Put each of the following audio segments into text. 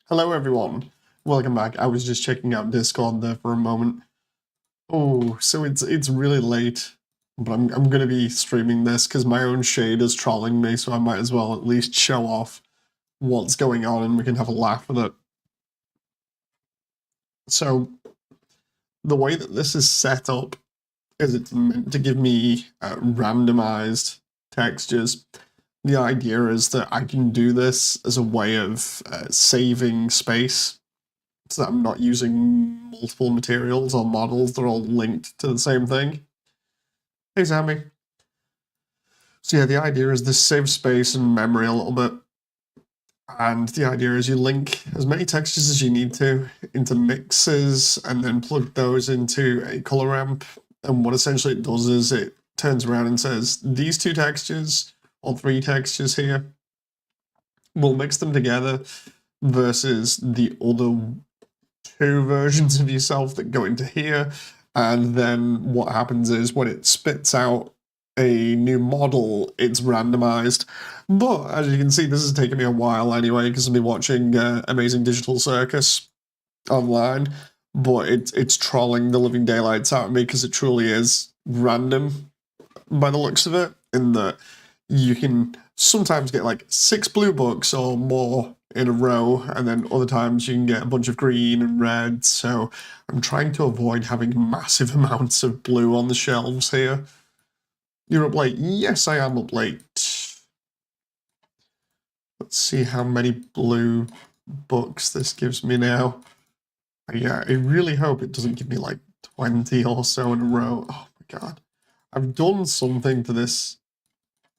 Hello everyone, welcome back. I was just checking out Discord there for a moment. Oh, so it's really late, but I'm gonna be streaming this because my own shade is trolling me, so I might as well at least show off what's going on and we can have a laugh with it. So the way that this is set up is it's meant to give me randomized textures. The idea is that I can do this as a way of saving space so that I'm not using multiple materials or models that are all linked to the same thing. Hey, Sammy. So yeah, the idea is this saves space and memory a little bit. And the idea is you link as many textures as you need to into mixes and then plug those into a color ramp. And what essentially it does is it turns around and says, these two textures or three textures here, we'll mix them together versus the other two versions of yourself that go into here. And then what happens is when it spits out a new model, it's randomized. But as you can see, this has taken me a while anyway, because I've been watching Amazing Digital Circus online. But it's trolling the living daylights out of me because it truly is random by the looks of it, in that you can sometimes get like 6 blue books or more in a row, and then other times you can get a bunch of green and red, so I'm trying to avoid having massive amounts of blue on the shelves here. You're up late? Yes, I am up late. Let's see how many blue books this gives me now. Yeah, I really hope it doesn't give me like 20 or so in a row. Oh my god. I've done something to this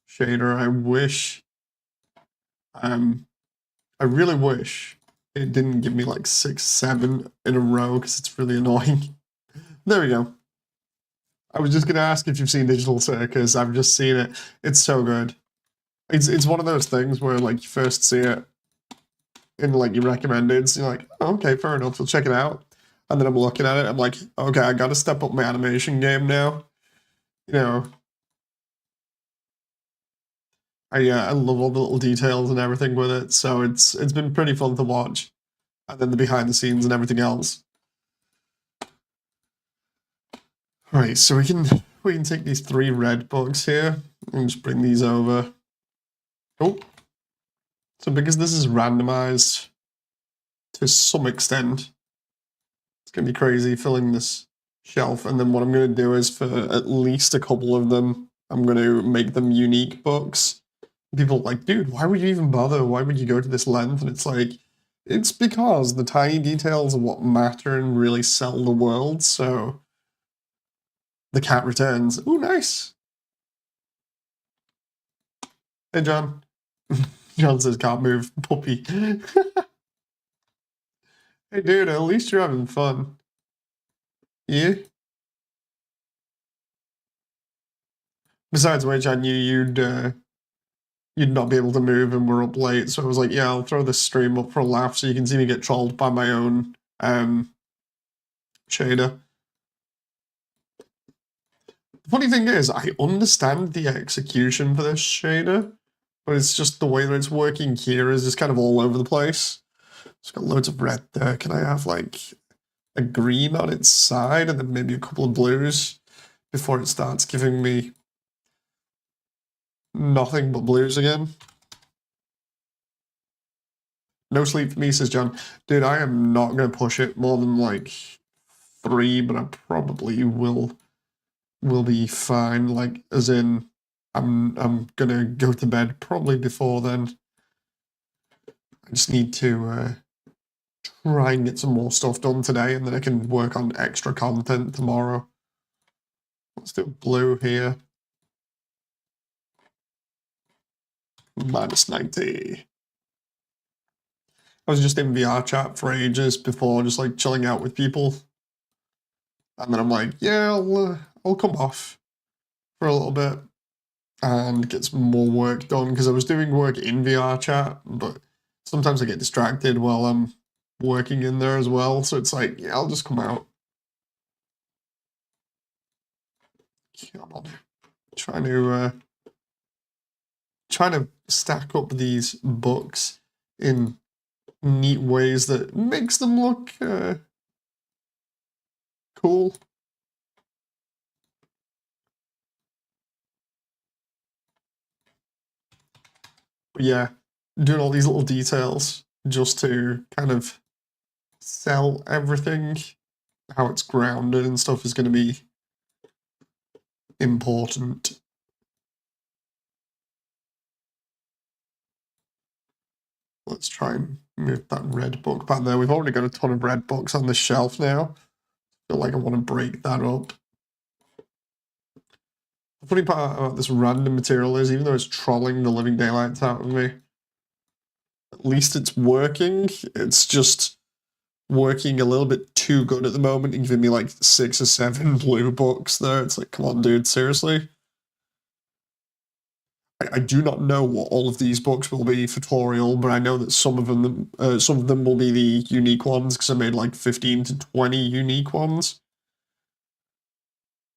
shader. I really wish it didn't give me like 6, 7 in a row because it's really annoying. There we go. I was just gonna ask if you've seen Digital Circus. I've just seen it. It's so good. It's one of those things where like you first see it and like you recommend it, so you're like, oh, okay, fair enough, we'll check it out. And then I'm looking at it, I'm like, okay, I gotta step up my animation game now. I love all the little details and everything with it, so it's been pretty fun to watch. And then the behind the scenes and everything else. Right, so we can take these 3 red books here and just bring these over. Oh, so because this is randomized to some extent, it's gonna be crazy filling this shelf. And then what I'm gonna do is for at least a couple of them, I'm gonna make them unique books. People are like, dude, why would you even bother? Why would you go to this length? And it's like, it's because the tiny details are what matter and really sell the world. So the cat returns. Ooh, nice. Hey, John. John says, can't move, puppy. Hey, dude, at least you're having fun. Yeah? Besides which, I knew you'd not be able to move and we're up late, so I was like, yeah, I'll throw this stream up for a laugh so you can see me get trolled by my own shader. The funny thing is, I understand the execution for this shader, but it's just the way that it's working here is just kind of all over the place. It's got loads of red there. Can I have like a green on its side and then maybe a couple of blues before it starts giving me nothing but blues again? No sleep for me, says John. Dude, I am not going to push it more than like 3, but I probably will be fine. Like, as in, I'm gonna go to bed probably before then. I just need to try and get some more stuff done today, and then I can work on extra content tomorrow. Let's do blue here. Minus 90. I was just in VR chat for ages before, just like chilling out with people. And then I'm like, yeah, I'll come off for a little bit and get some more work done, because I was doing work in VR chat, but sometimes I get distracted while I'm working in there as well, so it's like, yeah, I'll just come out. Come on. Trying to stack up these books in neat ways that makes them look cool. But yeah, doing all these little details just to kind of sell everything, how it's grounded and stuff is going to be important. Let's try and move that red book back there. We've already got a ton of red books on the shelf now. I feel like I want to break that up. The funny part about this random material is, even though it's trolling the living daylights out of me, at least it's working. It's just working a little bit too good at the moment and giving me like 6 or 7 blue books there. It's like, come on, dude, seriously? I do not know what all of these books will be for Toriel, but I know that some of them will be the unique ones because I made like 15 to 20 unique ones.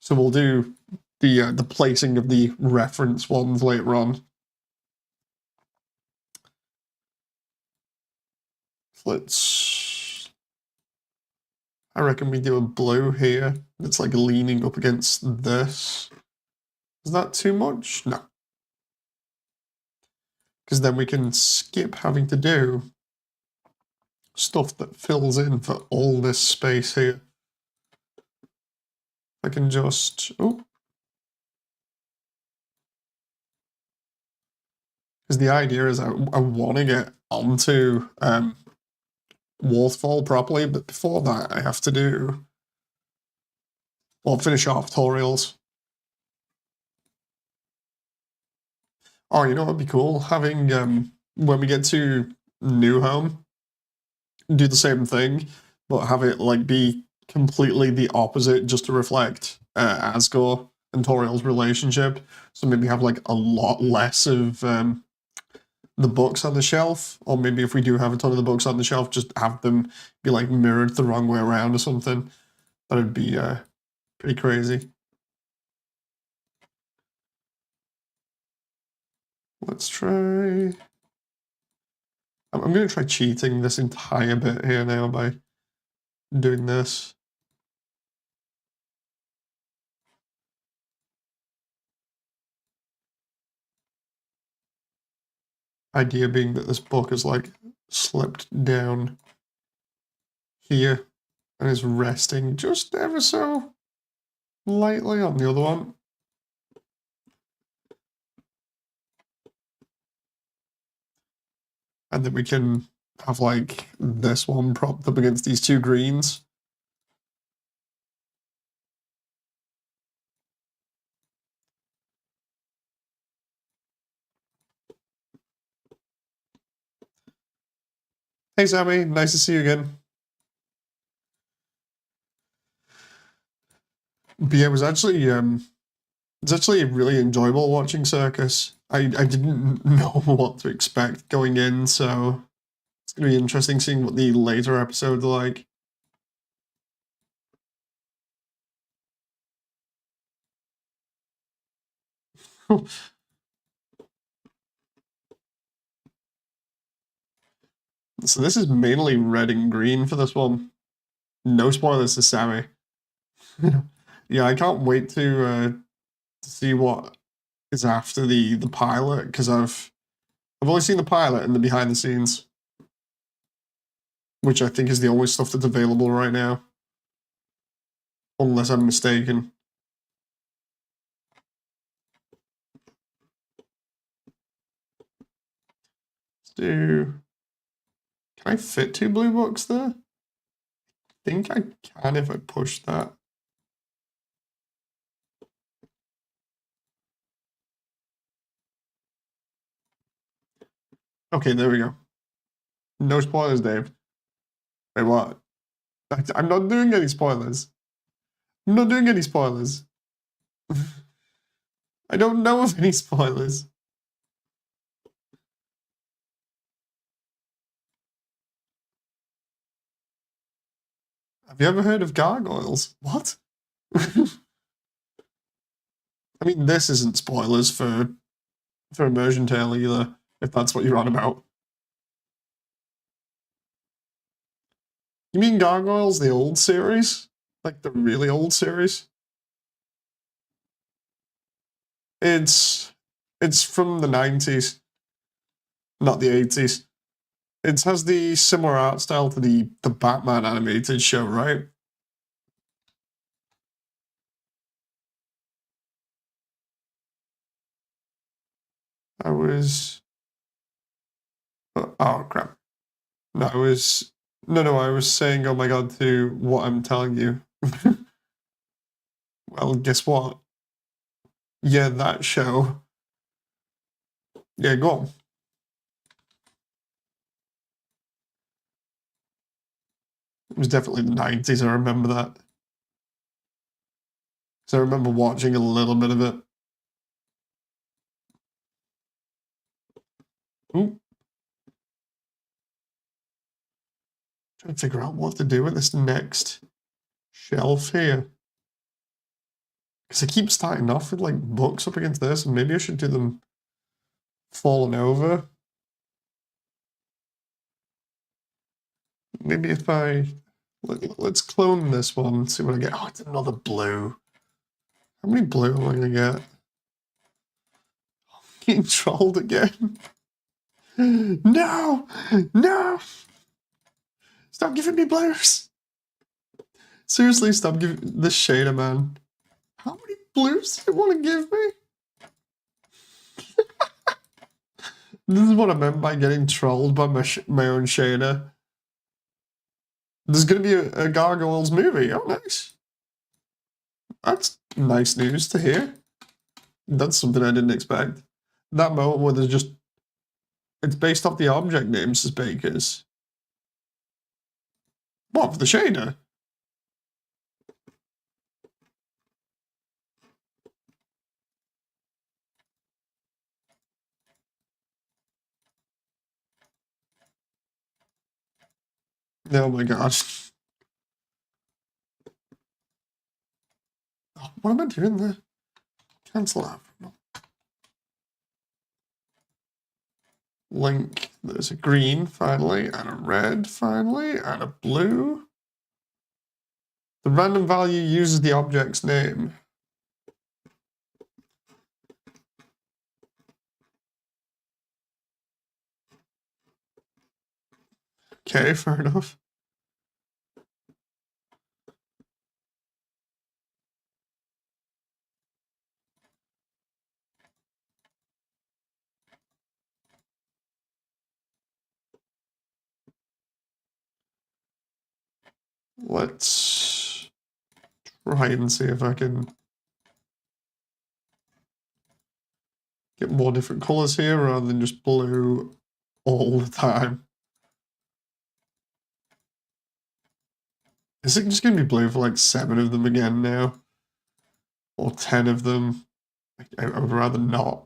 So we'll do the placing of the reference ones later on. I reckon we do a blue here that's like leaning up against this. Is that too much? No. Because then we can skip having to do stuff that fills in for all this space here. I can just, oh. Because the idea is I want to get onto Waterfall properly, but before that I have to do, well, finish off Toriels. Oh, you know what would be cool? Having, when we get to New Home, do the same thing, but have it like be completely the opposite just to reflect Asgore and Toriel's relationship. So maybe have like a lot less of the books on the shelf, or maybe if we do have a ton of the books on the shelf, just have them be like mirrored the wrong way around or something. That'd be pretty crazy. Let's try. I'm going to try cheating this entire bit here now by doing this. Idea being that this book is like slipped down here and is resting just ever so lightly on the other one. And then we can have like this one propped up against these two greens. Hey Sammy, nice to see you again. But yeah, it's actually really enjoyable watching Circus. I didn't know what to expect going in, so it's gonna be interesting seeing what the later episodes are like. So this is mainly red and green for this one. No spoilers to Sammy. Yeah, I can't wait to see what is after the pilot, because I've only seen the pilot and the behind the scenes, which I think is the only stuff that's available right now, unless I'm mistaken. Let's do. Can I fit 2 blue books there? I think I can if I push that. Okay, there we go. No spoilers, Dave. Wait, what? I'm not doing any spoilers. I'm not doing any spoilers. I don't know of any spoilers. Have you ever heard of gargoyles? What? I mean, this isn't spoilers for Immersiontale either, if that's what you're on about. You mean Gargoyles, the old series? Like the really old series? It's from the 90s, not the 80s. It has the similar art style to the Batman animated show, right? I was... Oh, crap. No, I was... No, I was saying, oh my god, to what I'm telling you. Well, guess what? Yeah, that show. Yeah, go on. It was definitely the 90s, I remember that. So I remember watching a little bit of it. Ooh. Trying to figure out what to do with this next shelf here. Because I keep starting off with like books up against this, and maybe I should do them falling over. Maybe if I... Let's clone this one and see what I get. Oh, it's another blue. How many blue am I going to get? I'm getting trolled again. No! No! Stop giving me blues! Seriously, stop giving the shader, man. How many blues do you want to give me? This is what I meant by getting trolled by my own shader. There's going to be a Gargoyles movie. Oh, nice. That's nice news to hear. That's something I didn't expect. That moment where there's just... It's based off the object names as Baker's. What, for the shader? Oh my god. What am I doing there? Cancel that. Link. There's a green, finally, and a red, finally, and a blue. The random value uses the object's name. Okay, fair enough. Let's try and see if I can get more different colors here rather than just blue all the time. Is it just going to be blue for like 7 of them again now? Or 10 of them? I would rather not.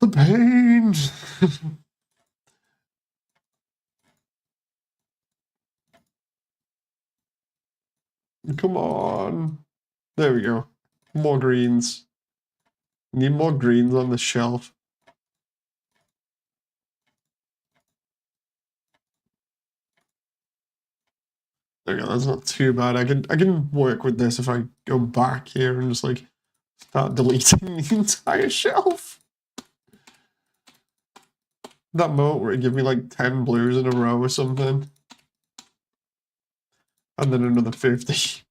The pain! Come on. There we go. More greens. Need more greens on the shelf. There we go, that's not too bad. I can work with this if I go back here and just like start deleting the entire shelf. That moment where it give me like 10 blues in a row or something. And then another 50.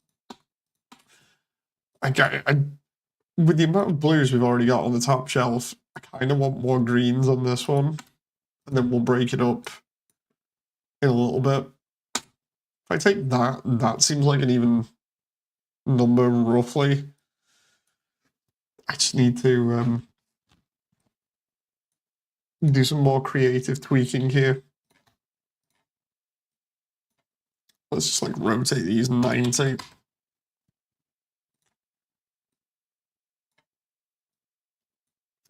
With the amount of blues we've already got on the top shelf, I kind of want more greens on this one. And then we'll break it up in a little bit. If I take that, that seems like an even number roughly. I just need to do some more creative tweaking here. Let's just like rotate these 90.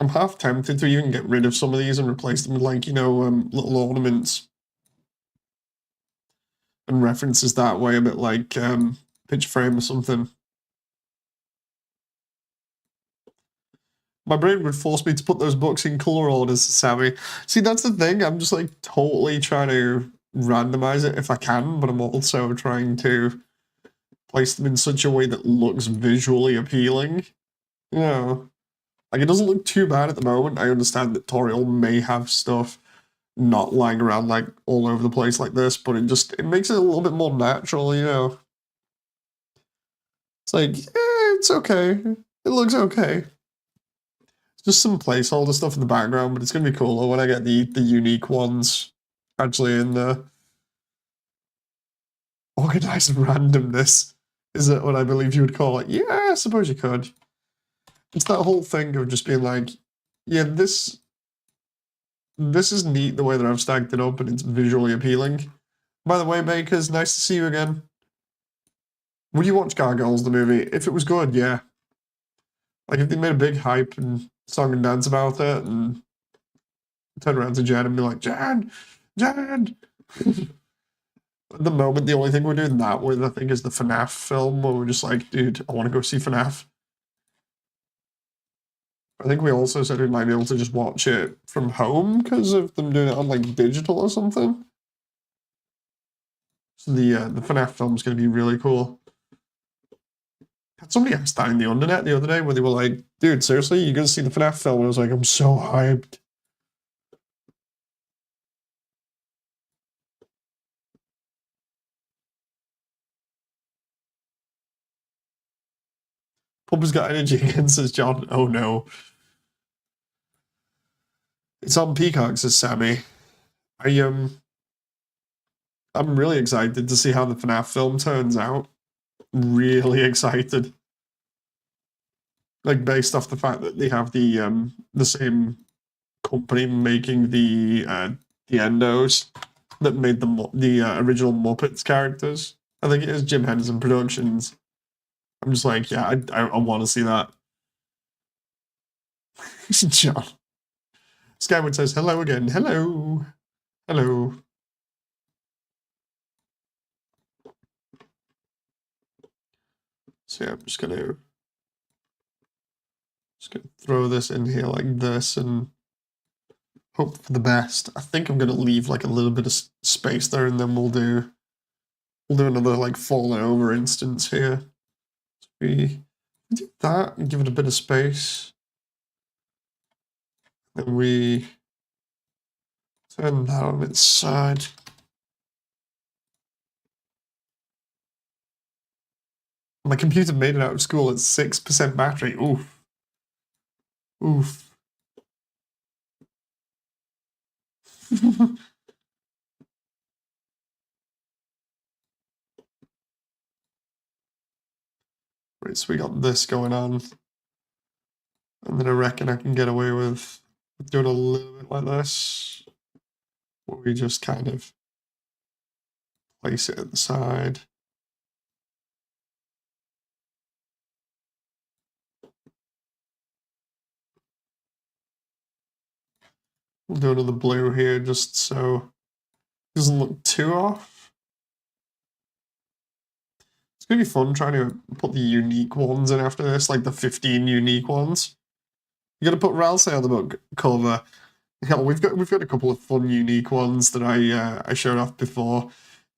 I'm half tempted to even get rid of some of these and replace them with like, you know, little ornaments and references that way, a bit like picture frame or something. My brain would force me to put those books in color orders, Sammy. See, that's the thing. I'm just like totally trying to randomize it if I can, but I'm also trying to place them in such a way that looks visually appealing. You know, like it doesn't look too bad at the moment. I understand that Toriel may have stuff not lying around like all over the place like this, but it makes it a little bit more natural, you know. It's like, it's okay. It looks okay. Just some placeholder stuff in the background, but it's gonna be cooler when I get the unique ones actually in the organized randomness. Is that what I believe you would call it? Yeah, I suppose you could. It's that whole thing of just being like, yeah, this is neat the way that I've stacked it up and it's visually appealing. By the way, Bakers, nice to see you again. Would you watch Gargoyles, the movie? If it was good, yeah. Like if they made a big hype and song and dance about it and turn around to Jen and be like, Jen! Jen! At the moment, the only thing we're doing that with, I think, is the FNAF film, where we're just like, dude, I want to go see FNAF. I think we also said we might be able to just watch it from home because of them doing it on like digital or something. So the FNAF film is going to be really cool. Somebody asked that in the Undernet the other day where they were like, dude, seriously, you're going to see the FNAF film? And I was like, I'm so hyped. Pub's got energy again, says John. Oh no. It's on Peacock, says Sammy. I'm really excited to see how the FNAF film turns out. Really excited. Like based off the fact that they have the same company making the Endos that made the original Muppets characters. I think it is Jim Henderson Productions. I'm just like, yeah, I want to see that. John. Skyward says hello again. Hello. Hello. So yeah, I'm just gonna throw this in here like this and hope for the best. I think I'm gonna leave like a little bit of space there, and then we'll do another like falling over instance here. We do that and give it a bit of space. Then we turn that on its side. My computer made it out of school at 6% battery. Oof. Oof. Right, so we got this going on. And then I reckon I can get away with doing a little bit like this, where we just kind of place it at the side. We'll do another blue here just so it doesn't look too off. It's gonna be fun trying to put the unique ones in after this, like the 15 unique ones. You gotta put Ralsei on the book cover. Yeah, we've got a couple of fun unique ones that I showed off before.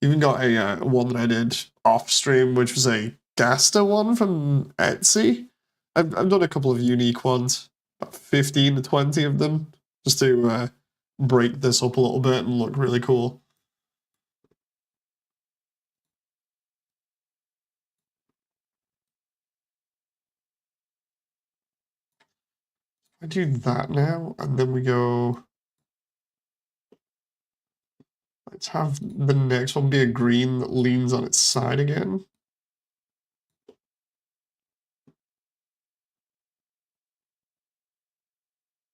Even got a one that I did off stream, which was a Gaster one from Etsy. I've done a couple of unique ones, about 15 to 20 of them, just to break this up a little bit and look really cool. I do that now, and then we go. Let's have the next one be a green that leans on its side again.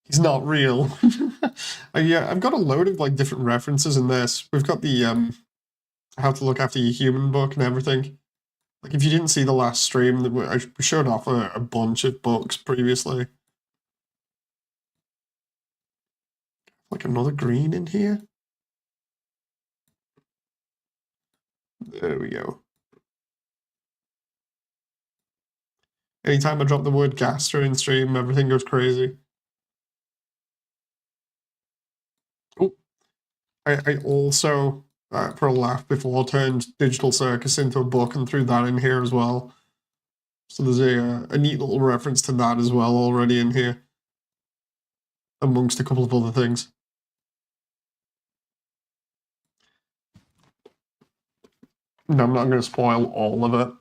He's not real. Yeah, I've got a load of like different references in this. We've got the how to look after your human book and everything. Like if you didn't see the last stream, that I showed off a bunch of books previously. Like another green in here. There we go. Anytime I drop the word gaster in stream, everything goes crazy. Oh, I also, for a laugh before, turned Digital Circus into a book and threw that in here as well. So there's a neat little reference to that as well already in here, amongst a couple of other things. No, I'm not going to spoil all of it.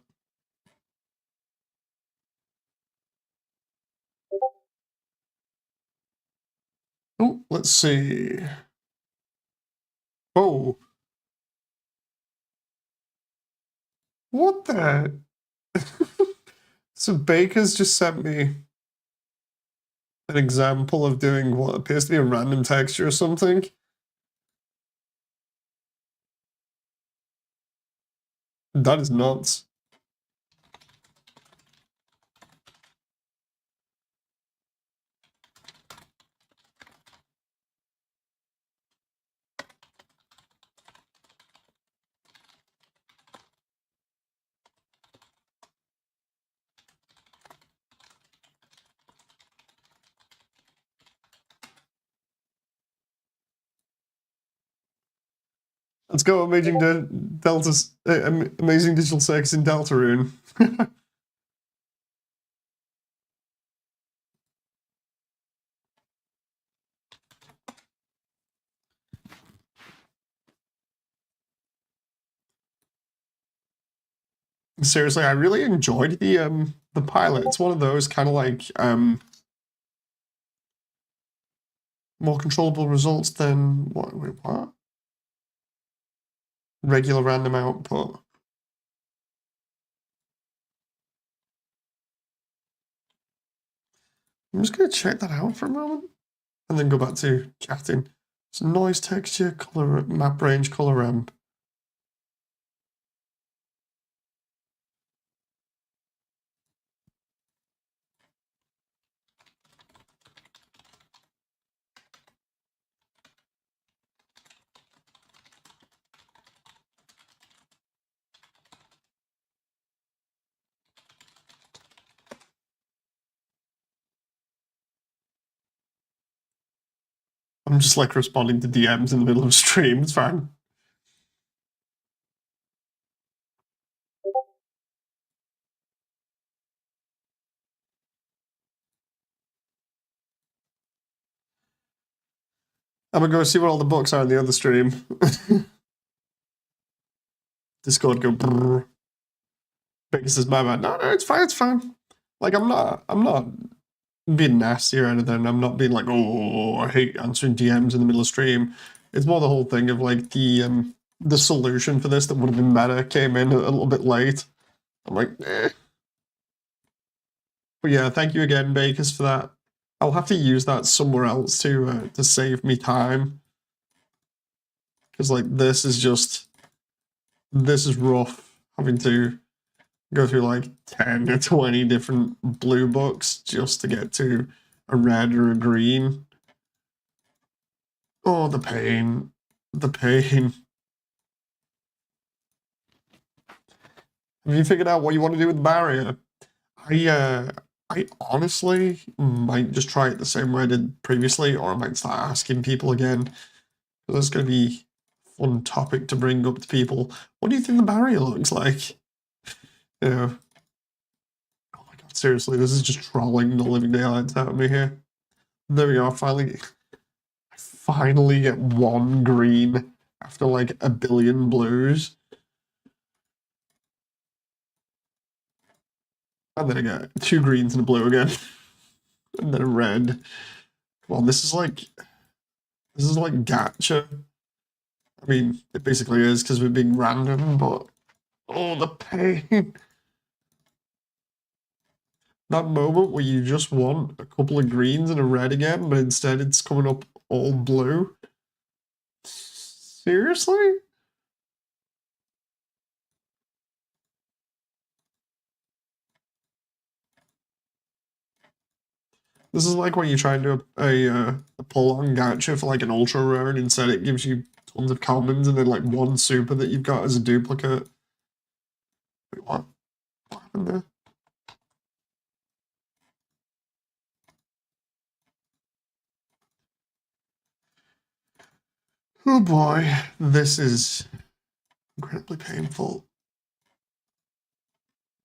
Oh, let's see. Oh. What the? So Baker's just sent me an example of doing what appears to be a random texture or something. That is nuts. Let's go, amazing amazing digital sex in Deltarune. Seriously, I really enjoyed the pilot. It's one of those kind of like more controllable results than what? Wait, what? Regular random output. I'm just gonna check that out for a moment, and then go back to chatting. So noise, texture, color, map range, color ramp. I'm just like responding to DMs in the middle of a stream. It's fine. I'm gonna go see what all the books are in the other stream. Discord go brrr. Because it's my bad. No, it's fine, it's fine. Like I'm not being nasty or anything. I'm not being like, oh, I hate answering DMs in the middle of stream. It's more the whole thing of like the solution for this that would have been better came in a little bit late. I'm like, eh. But yeah, thank you again, Bakers, for that. I'll have to use that somewhere else to save me time. Because like this is rough having to go through like 10 or 20 different blue books just to get to a red or a green. Oh, the pain. The pain. Have you figured out what you want to do with the barrier? I honestly might just try it the same way I did previously, or I might start asking people again. That's going to be a fun topic to bring up to people. What do you think the barrier looks like? Yeah. Oh my god, seriously, this is just trolling the living daylights out of me here. There we go, I finally get one green after like a billion blues. And then I get two greens and a blue again. And then a red. Well, this is like gacha. I mean, it basically is because we're being random, but oh, the pain. That moment where you just want a couple of greens and a red again, but instead it's coming up all blue. Seriously? This is like when you try and do a pull on gacha for like an ultra rare, and instead it gives you tons of commons and then like one super that you've got as a duplicate. Wait, what? What happened there? Oh boy, this is incredibly painful.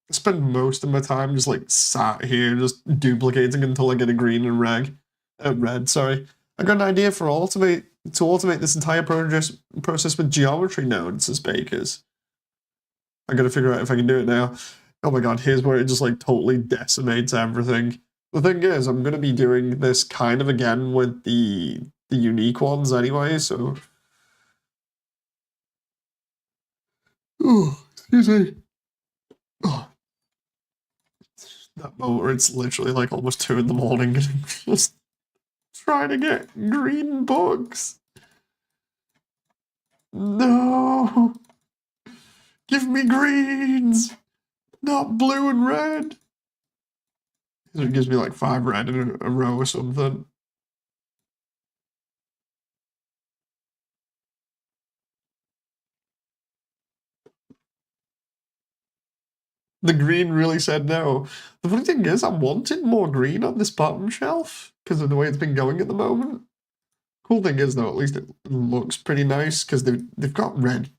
I spend most of my time just like sat here, just duplicating until I get a green and red. Sorry, I got an idea for automate this entire process with geometry nodes as bakers. I gotta figure out if I can do it now. Oh my god, here's where it just like totally decimates everything. The thing is, I'm gonna be doing this kind of again with the unique ones anyway, so. Oh, excuse me. Oh, that moment where it's literally like almost 2 in the morning and I'm just trying to get green books. No! Give me greens! Not blue and red! It gives me like 5 red in a row or something. The green really said no. The funny thing is, I wanted more green on this bottom shelf because of the way it's been going at the moment. Cool thing is, though, at least it looks pretty nice because they've got red,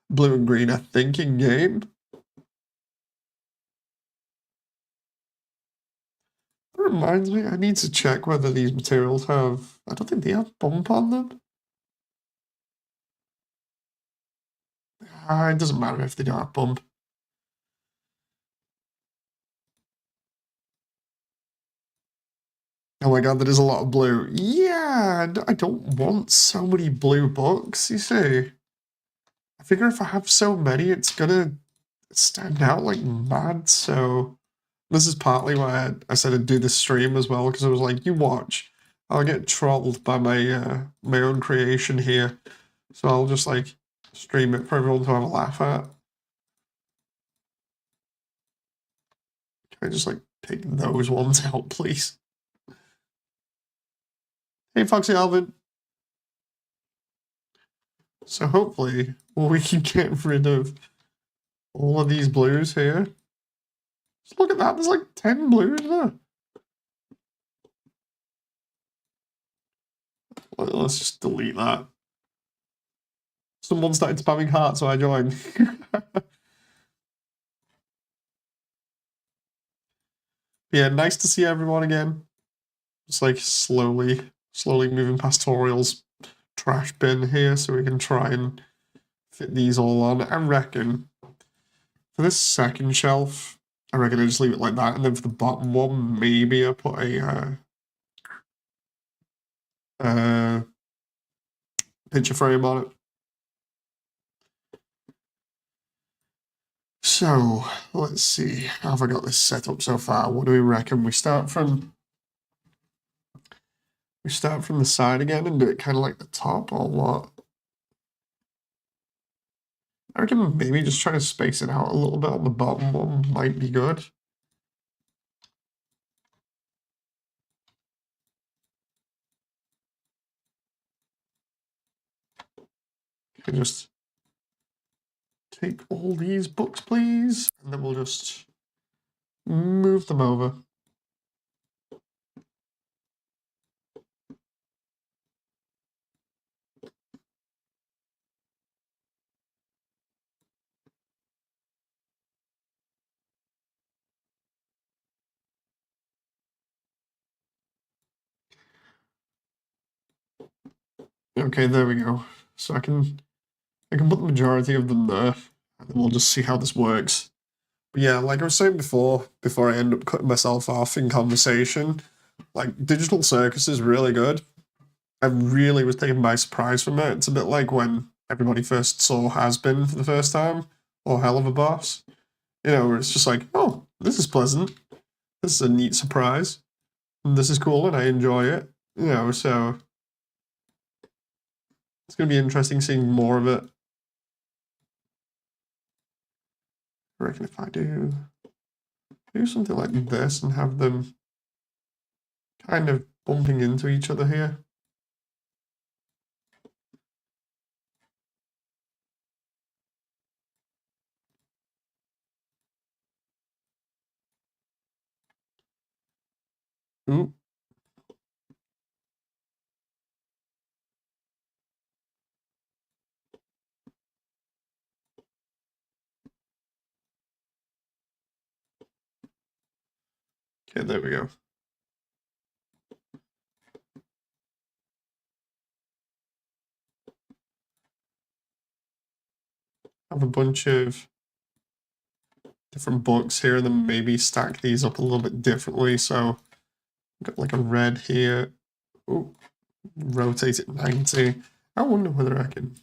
blue, and green, I think, in game. That reminds me, I need to check whether these materials have. I don't think they have bump on them. It doesn't matter if they don't have bump. Oh my god, that is a lot of blue. Yeah, I don't want so many blue books, you see. I figure if I have so many, it's gonna stand out like mad, so. This is partly why I said I'd do this stream as well, because I was like, you watch, I'll get trolled by my own creation here. So I'll just like stream it for everyone to have a laugh at. Can I just like take those ones out, please? Hey, Foxy Alvin. So hopefully we can get rid of all of these blues here. Just look at that, there's like 10 blues there. Let's just delete that. Someone started spamming hearts, so I joined. Yeah, nice to see everyone again. Just like slowly moving past Toriels trash bin here so we can try and fit these all on. I reckon for this second shelf, I reckon I just leave it like that, and then for the bottom one, maybe I put a picture frame on it. So let's see, how have I got this set up so far? What do we reckon? We start from the side again and do it kind of like the top, or what? I reckon maybe just try to space it out a little bit on the bottom one might be good. Okay, just take all these books, please, and then we'll just move them over. Okay, there we go. So I can put the majority of them there, and then we'll just see how this works. But yeah, like I was saying before I end up cutting myself off in conversation, like Digital Circus is really good. I really was taken by surprise from it. It's a bit like when everybody first saw Has Been for the first time, or Hell of a Boss. You know, where it's just like, oh, this is pleasant. This is a neat surprise. And this is cool, and I enjoy it. You know, so it's going to be interesting seeing more of it. I reckon if I do something like this and have them kind of bumping into each other here. Ooh. Okay, there we go. I have a bunch of different books here, and then maybe stack these up a little bit differently. So I've got like a red here. Ooh, rotate it 90. I wonder whether I can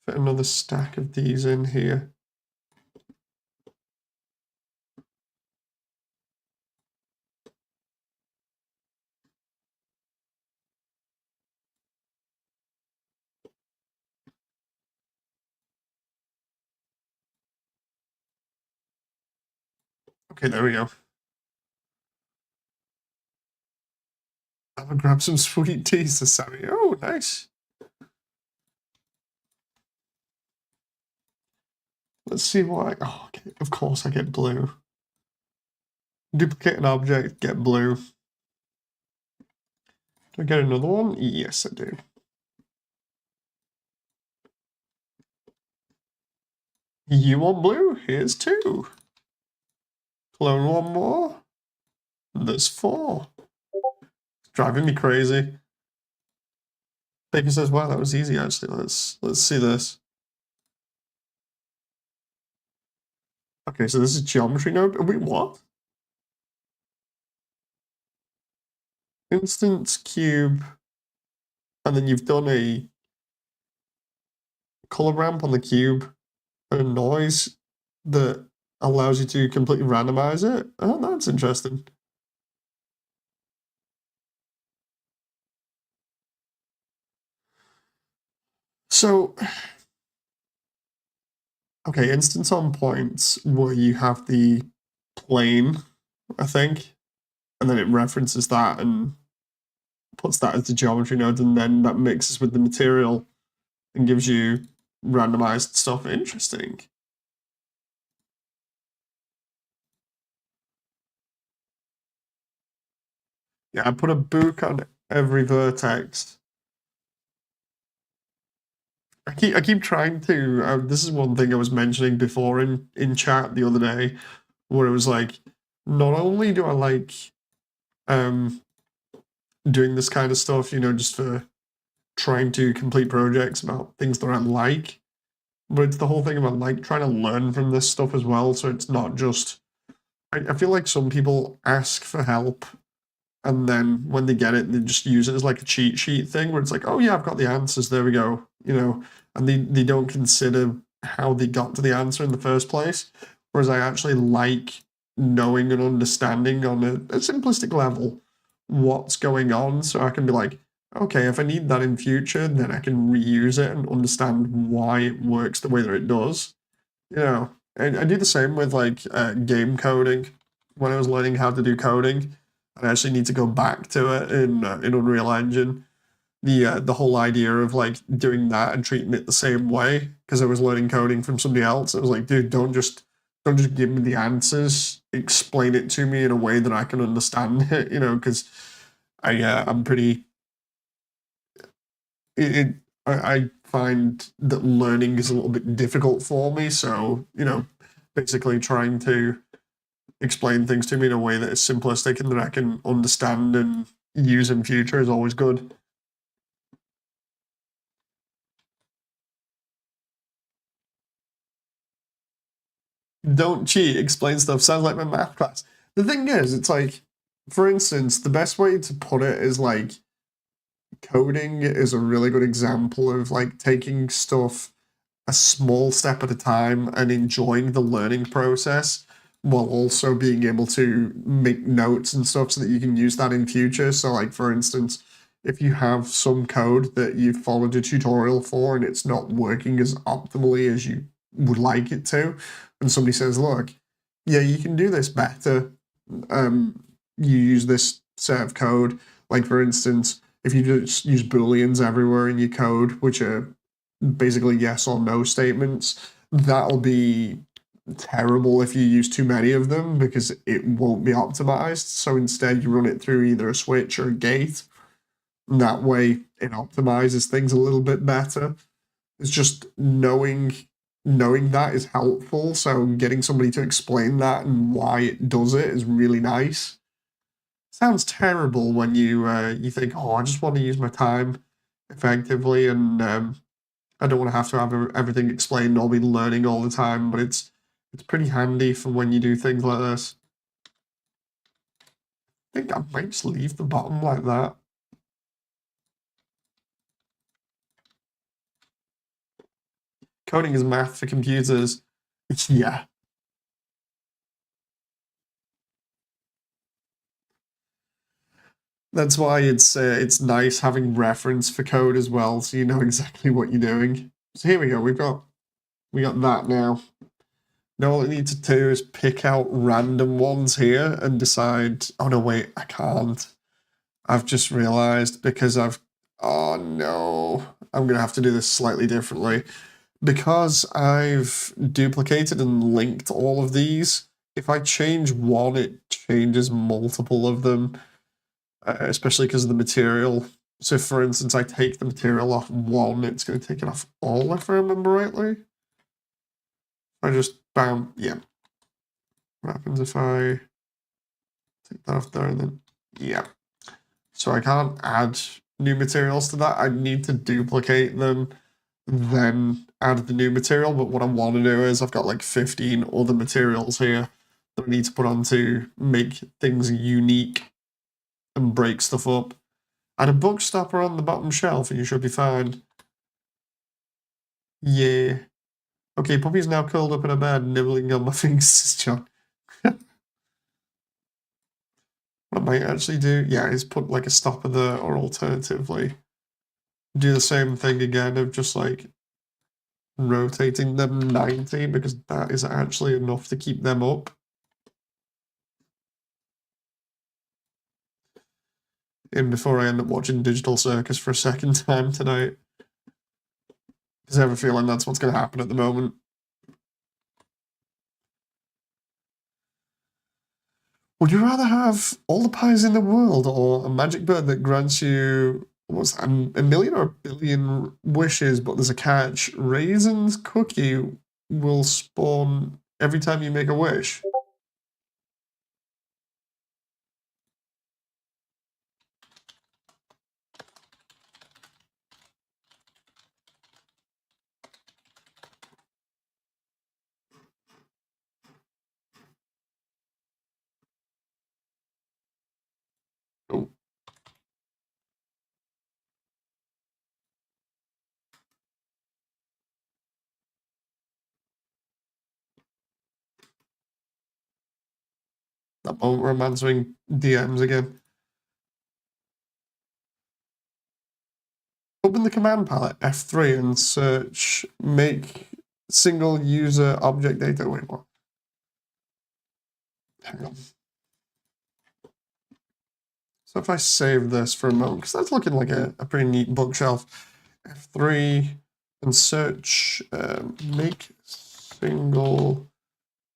fit another stack of these in here. Okay, there we go. I'm gonna grab some sweet teas to Sammy. Oh, nice. Let's see what oh, okay, of course I get blue. Duplicate an object, get blue. Do I get another one? Yes, I do. You want blue? Here's 2. Clone one more. There's 4. It's driving me crazy. Baker says, wow, that was easy actually. Let's see this. Okay, so this is geometry node. Wait, what? Instance cube. And then you've done a color ramp on the cube and a noise that allows you to completely randomize it. Oh, that's interesting. So, okay, instance on points where you have the plane, I think, and then it references that and puts that as the geometry node, and then that mixes with the material and gives you randomized stuff. Interesting. Yeah, I put a book on every vertex. I keep trying to. This is one thing I was mentioning before in chat the other day, where it was like, not only do I like doing this kind of stuff, you know, just for trying to complete projects about things that I like, but it's the whole thing about like trying to learn from this stuff as well. So it's not just. I feel like some people ask for help, and then when they get it, they just use it as like a cheat sheet thing, where it's like, oh yeah, I've got the answers. There we go. You know, and they don't consider how they got to the answer in the first place. Whereas I actually like knowing and understanding on a simplistic level what's going on, so I can be like, okay, if I need that in future, then I can reuse it and understand why it works the way that it does. You know, and I do the same with like game coding. When I was learning how to do coding, I actually need to go back to it in Unreal Engine. The whole idea of like doing that and treating it the same way, because I was learning coding from somebody else. I was like, dude, don't just give me the answers. Explain it to me in a way that I can understand it. You know, because I'm pretty. I find that learning is a little bit difficult for me. So you know, basically trying to explain things to me in a way that is simplistic and that I can understand and use in future is always good. Don't cheat, explain stuff. Sounds like my math class. The thing is, it's like, for instance, the best way to put it is like coding is a really good example of like taking stuff a small step at a time and enjoying the learning process while also being able to make notes and stuff so that you can use that in future. So like for instance, if you have some code that you've followed a tutorial for and it's not working as optimally as you would like it to, and somebody says, look, yeah, you can do this better. You use this set of code. Like for instance, if you just use booleans everywhere in your code, which are basically yes or no statements, that'll be terrible if you use too many of them because it won't be optimized. So instead, you run it through either a switch or a gate. And that way, it optimizes things a little bit better. It's just knowing that is helpful. So getting somebody to explain that and why it does it is really nice. Sounds terrible when you think, oh, I just want to use my time effectively, and I don't want to have everything explained or be learning all the time. But it's pretty handy for when you do things like this. I think I might just leave the bottom like that. Coding is math for computers. Yeah. That's why it's nice having reference for code as well, so you know exactly what you're doing. So here we go. We got that now. Now all I need to do is pick out random ones here and decide. Oh no, wait, I can't. I've just realized because oh no, I'm gonna have to do this slightly differently. Because I've duplicated and linked all of these, if I change one, it changes multiple of them, especially because of the material. So for instance, I take the material off one, it's going to take it off all, if I remember rightly. I just, bam, yeah. What happens if I take that off there and then, yeah. So I can't add new materials to that. I need to duplicate them, then add the new material. But what I want to do is I've got like 15 other materials here that I need to put on to make things unique and break stuff up. Add a book stopper on the bottom shelf and you should be fine. Yeah. Okay, Puppy's now curled up in a bed, nibbling on my fingers, John. What I might actually do, yeah, is put like a stopper there, or alternatively, do the same thing again of just like rotating them 90, because that is actually enough to keep them up. And before I end up watching Digital Circus for a second time tonight. Because I have a feeling that's what's going to happen at the moment. Would you rather have all the pies in the world or a magic bird that grants you, what's that, a million or a billion wishes, but there's a catch? Raisin's cookie will spawn every time you make a wish. Oh. That moment where I'm answering DMs again. Open the command palette, F3, and search make single user object data. Wait, what? Hang on. So if I save this for a moment, because that's looking like a pretty neat bookshelf, F3 and search make single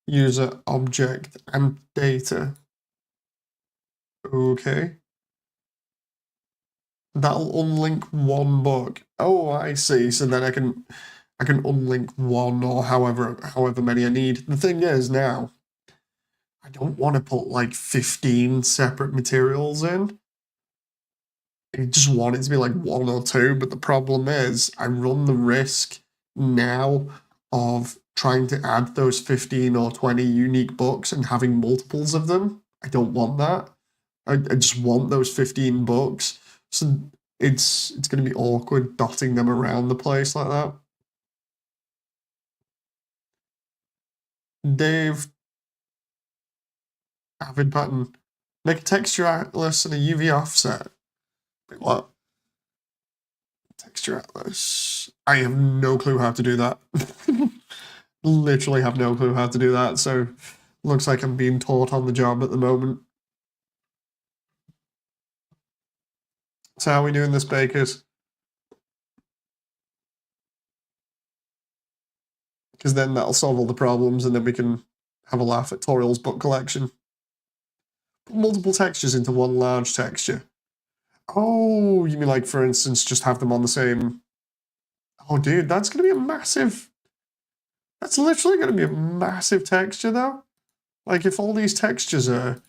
user object and data. Okay. That'll unlink one book. Oh, I see. So then I can unlink one or however many I need. The thing is now, I don't want to put like 15 separate materials in. I just want it to be like one or two, but the problem is I run the risk now of trying to add those 15 or 20 unique books and having multiples of them. I don't want that. I just want those 15 books. So it's going to be awkward dotting them around the place like that. Dave, avid button. Make a texture atlas and a UV offset. Wait, what? Texture atlas. I have no clue how to do that. Literally have no clue how to do that, so looks like I'm being taught on the job at the moment. So how are we doing this, Bakers? Because then that'll solve all the problems, and then we can have a laugh at Toriels book collection. Put multiple textures into one large texture. Oh, you mean like, for instance, just have them on the same... Oh, dude, that's going to be a massive... That's literally going to be a massive texture, though. Like, if all these textures are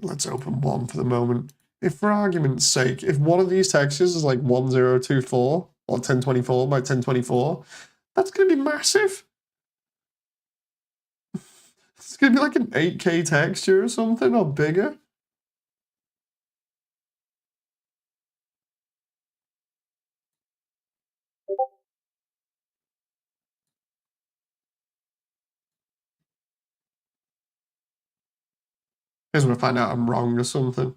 Let's open one for the moment. If for argument's sake, if one of these textures is like 1024 or 1024 by 1024, that's going to be massive. It's going to be like an 8K texture or something, or bigger. I just want to find out I'm wrong or something.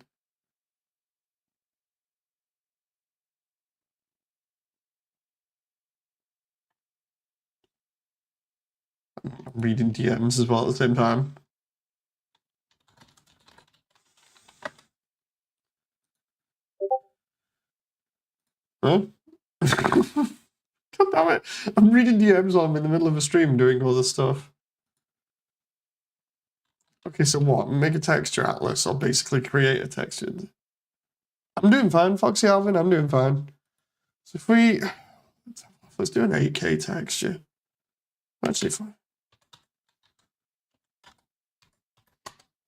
I'm reading DMs as well at the same time. Huh? God damn it. I'm reading DMs while I'm in the middle of a stream doing all this stuff. Okay, so what? Make a texture atlas, or basically create a texture. I'm doing fine, Foxy Alvin, I'm doing fine. So if we... Let's do an 8K texture. Actually, fine.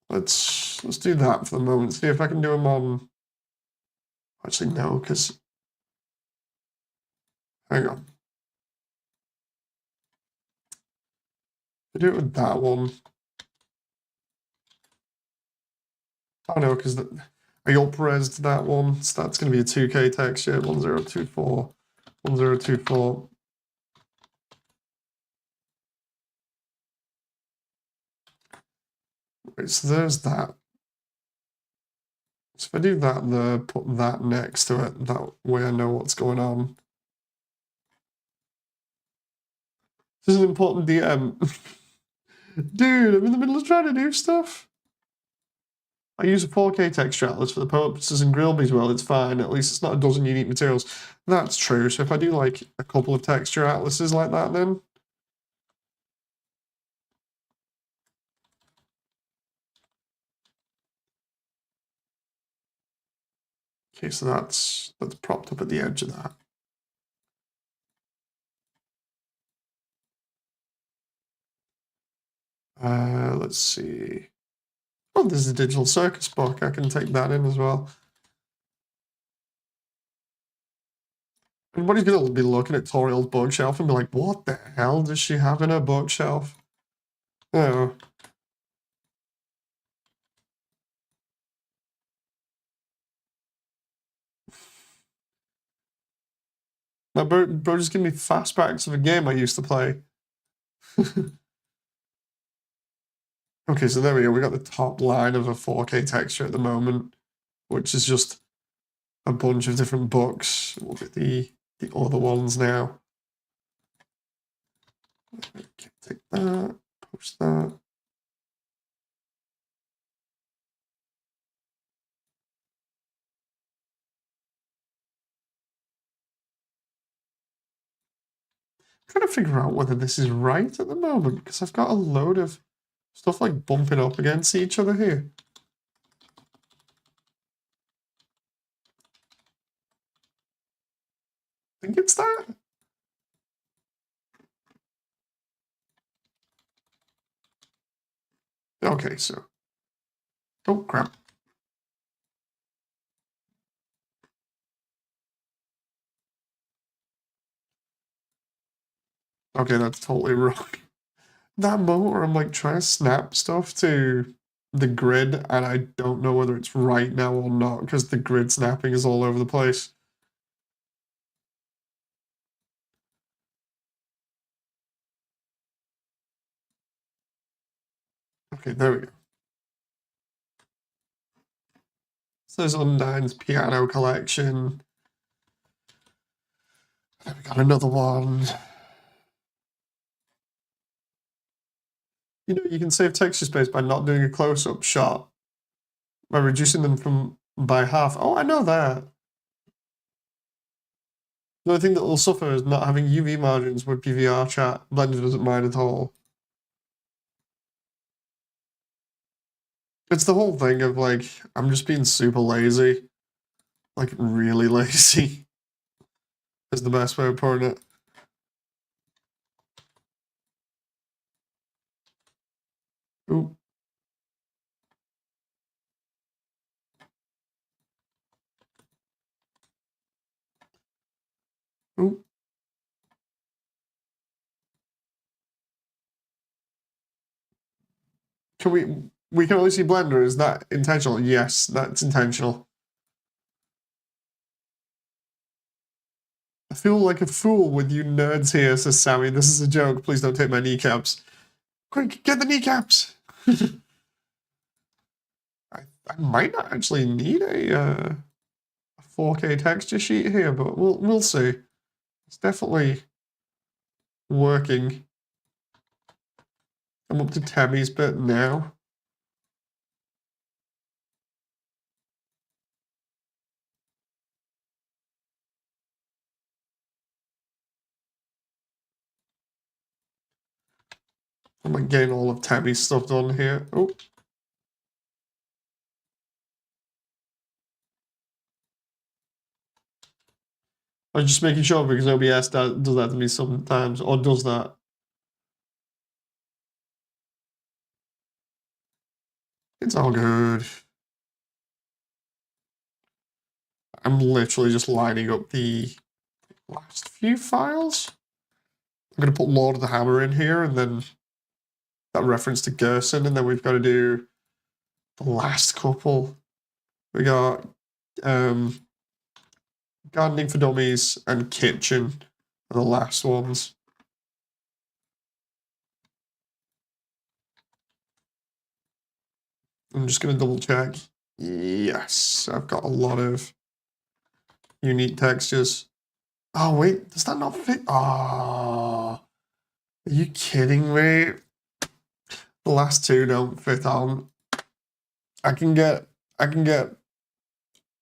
Let's do that for the moment. See if I can do them on... Actually, no, because... Hang on. I do it with that one. Oh no, because I up-resed that one, so that's going to be a 2K texture, 1024, 1024. Right, so there's that. So if I do that there, put that next to it, that way I know what's going on. This is an important DM. Dude, I'm in the middle of trying to do stuff. I use a 4K texture atlas for the purposes and Grillby's well, it's fine. At least it's not a dozen unique materials. That's true. So if I do like a couple of texture atlases like that then. Okay, so that's propped up at the edge of that. Let's see. Oh, there's a digital circus book. I can take that in as well. Everybody's going to be looking at Toriels Bookshelf and be like, what the hell does she have in her bookshelf? Oh. My bro just gave me flashbacks of a game I used to play. Okay, so there we go. We got the top line of a 4K texture at the moment, which is just a bunch of different books. We'll get the other ones now. Okay, take that, post that. I'm trying to figure out whether this is right at the moment, because I've got a load of stuff like bumping up against each other here. I think it's that. Okay, so. Oh, crap. Okay, that's totally wrong. That moment where I'm like trying to snap stuff to the grid and I don't know whether it's right now or not because the grid snapping is all over the place. Okay, there we go. So there's Undyne's piano collection. Then we got another one. You know, you can save texture space by not doing a close-up shot, by reducing them by half. Oh, I know that. The only thing that will suffer is not having UV margins with PVR chat. Blender doesn't mind at all. It's the whole thing of like, I'm just being super lazy. Like, really lazy is the best way of putting it. Ooh. Ooh. Can we can only see Blender, is that intentional? Yes, that's intentional. I feel like a fool with you nerds here, says Sammy. This is a joke. Please don't take my kneecaps. Quick, get the kneecaps! I might not actually need a 4K texture sheet here, but we'll see. It's definitely working. I'm up to Tammy's bit now. I'm like getting all of Tammy's stuff done here. Oh. I was just making sure because OBS does that to me sometimes, or does that. It's all good. I'm literally just lining up the last few files. I'm going to put Lord of the Hammer in here, and then that reference to Gerson, and then we've got to do the last couple. We got Gardening for Dummies and Kitchen are the last ones. I'm just going to double check. Yes, I've got a lot of unique textures. Oh, wait, does that not fit? Oh, are you kidding me? The last two don't fit on. I can get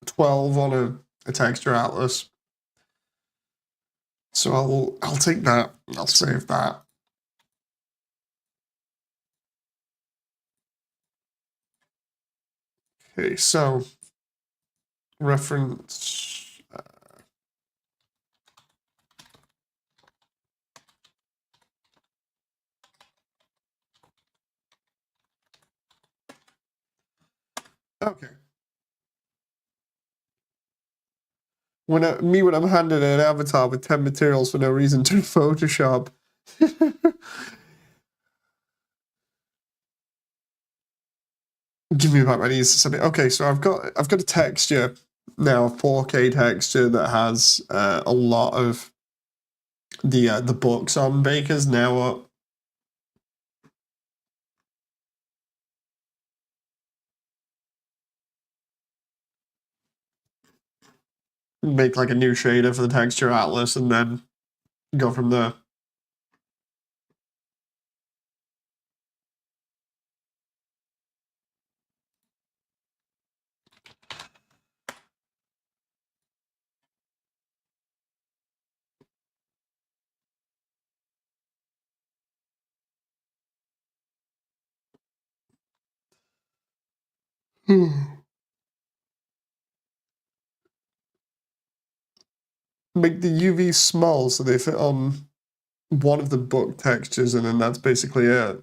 12 on a texture atlas. So I'll take that. I'll save that. Okay, so reference. Okay. When I'm handed an avatar with 10 materials for no reason to Photoshop. Give me back my knees. Okay, so I've got a texture now, 4K texture that has a lot of the books on Baker's now up. Make like a new shader for the texture atlas and then go from there. Make the UVs small so they fit on one of the book textures, and then that's basically it.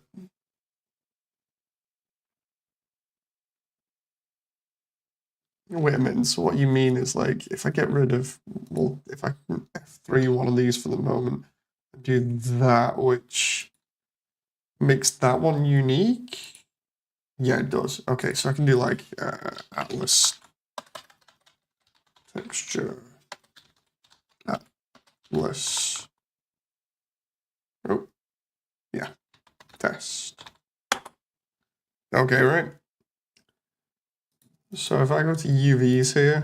Wait a minute, so what you mean is like, if I get rid of, well, if I can F3 one of these for the moment, and do that, which makes that one unique? Yeah, it does. Okay, so I can do like atlas texture, atlas, oh, yeah, test. Okay, right. So if I go to UVs here,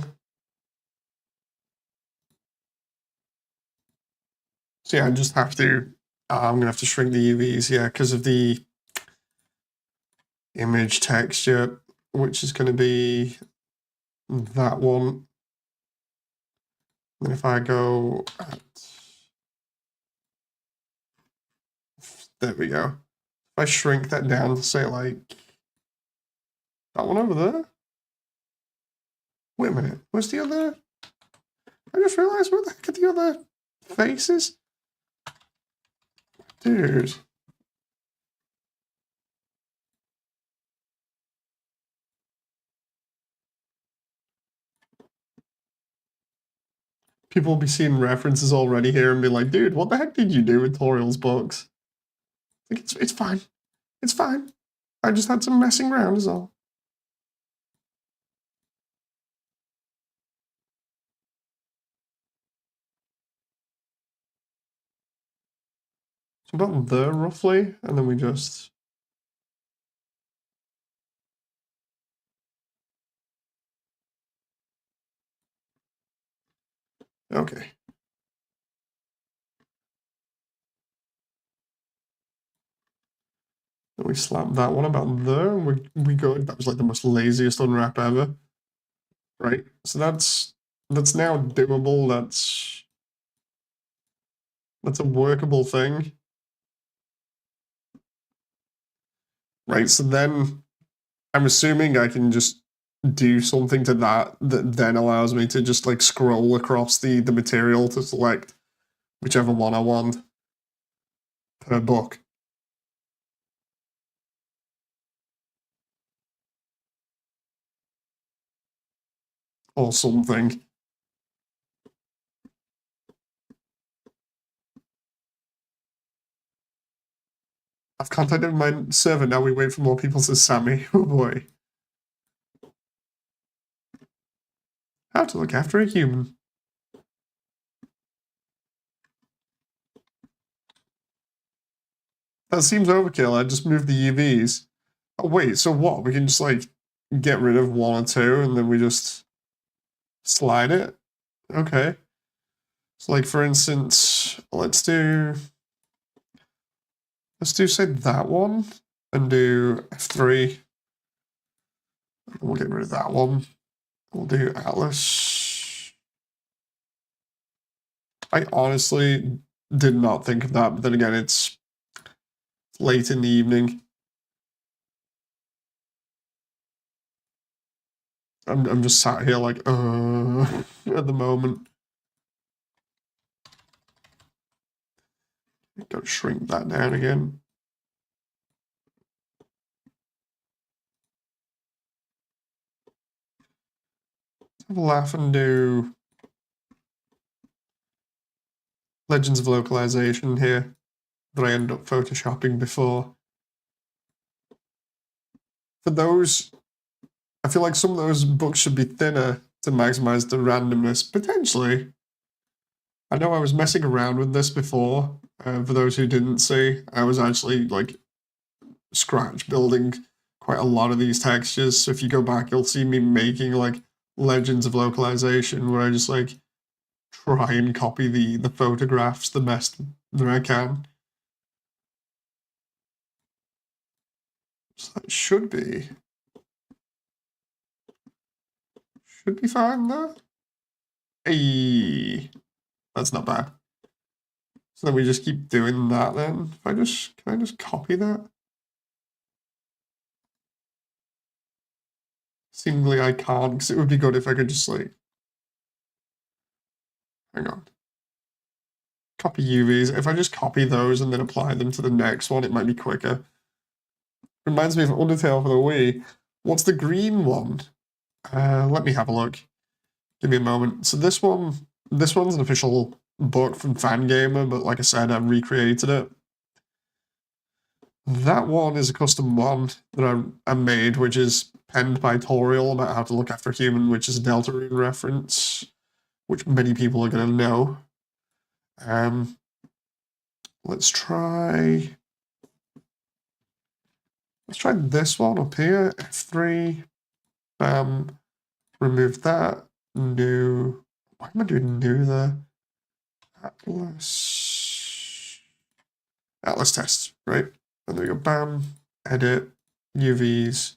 so yeah, I just have to, I'm gonna have to shrink the UVs, yeah, because of the image texture, which is gonna be that one. And if I go at, there we go. If I shrink that down to say like that one over there. Wait a minute, where's the other? I just realized where the heck are the other faces? Dude. People will be seeing references already here and be like, dude, what the heck did you do with Toriels books? Like, it's fine. It's fine. I just had some messing around is all. So about there, roughly, and then we just... Okay. Then we slap that one about there, and we good. That was like the most laziest unwrap ever. Right? So that's now doable. That's a workable thing. Right, so then I'm assuming I can just do something to that then allows me to just like scroll across the material to select whichever one I want per book. Or something. I've contacted my server, now we wait for more people, says Sammy. Oh boy. How to look after a human. That seems overkill, I just moved the UVs. Oh wait, so what? We can just like get rid of one or two and then we just slide it? Okay. So like for instance, let's do say that one and do F3. We'll get rid of that one. We'll do Atlas. I honestly did not think of that, but then again, it's late in the evening. I'm just sat here like, at the moment. Gotta shrink that down again. Have a laugh and do Legends of Localization here that I ended up photoshopping before. For those, I feel like some of those books should be thinner to maximize the randomness, potentially. I know I was messing around with this before. For those who didn't see, I was actually like scratch building quite a lot of these textures. So if you go back, you'll see me making like Legends of Localization where I just like try and copy the photographs the best that I can. So that should be fine though. Hey, that's not bad. So then we just keep doing that then. If can I just copy that? Seemingly I can't, because it would be good if I could just like, hang on. Copy UVs. If I just copy those and then apply them to the next one, it might be quicker. Reminds me of Undertale for the Wii. What's the green one? Let me have a look. Give me a moment. So this one's an official book from Fangamer, but like I said, I've recreated it. That one is a custom one that I made, which is penned by Toriel about how to look after a human, which is a Deltarune reference, which many people are going to know. Let's try this one up here, F3, bam, remove that, new, why am I doing new there? Atlas test, right? And there we go, bam, edit, UVs,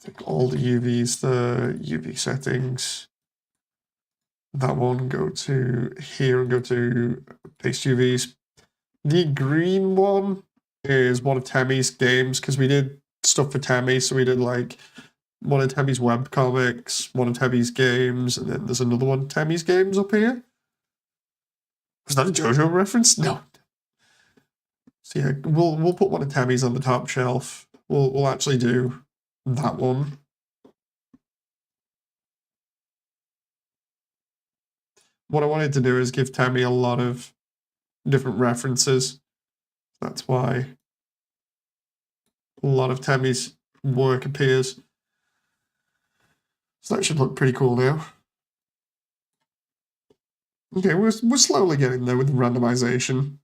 take all the UVs, the UV settings, that one, go to here and go to paste UVs. The green one is one of Tammy's games, because we did stuff for Tammy, so we did like one of Tammy's webcomics, one of Tammy's games, and then there's another one, Tammy's games up here. Was that a JoJo reference? No. So yeah, we'll put one of Tammy's on the top shelf. We'll actually do that one. what I wanted to do is give Tammy a lot of different references. That's why a lot of Tammy's work appears. So that should look pretty cool now. Okay, we're slowly getting there with the randomization.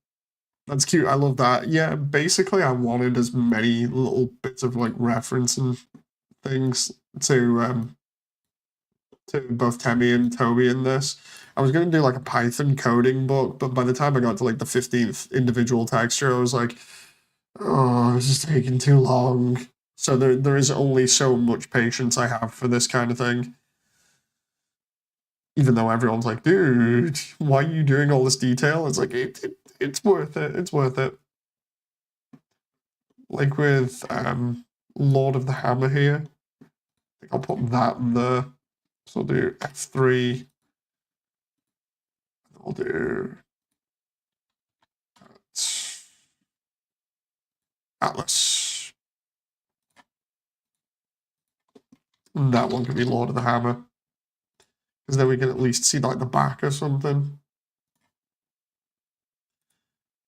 That's cute. I love that. Yeah, basically, I wanted as many little bits of like reference and things to both Tammy and Toby in this. I was going to do like a Python coding book, but by the time I got to like the 15th individual texture, I was like, oh, this is taking too long. So there is only so much patience I have for this kind of thing. Even though everyone's like, dude, why are you doing all this detail? It's like, it's worth it. It's worth it. Like with Lord of the Hammer here. I think I'll put that in there. So I'll do F3. I'll do Atlas. And that one can be Lord of the Hammer. Because then we can at least see like the back or something.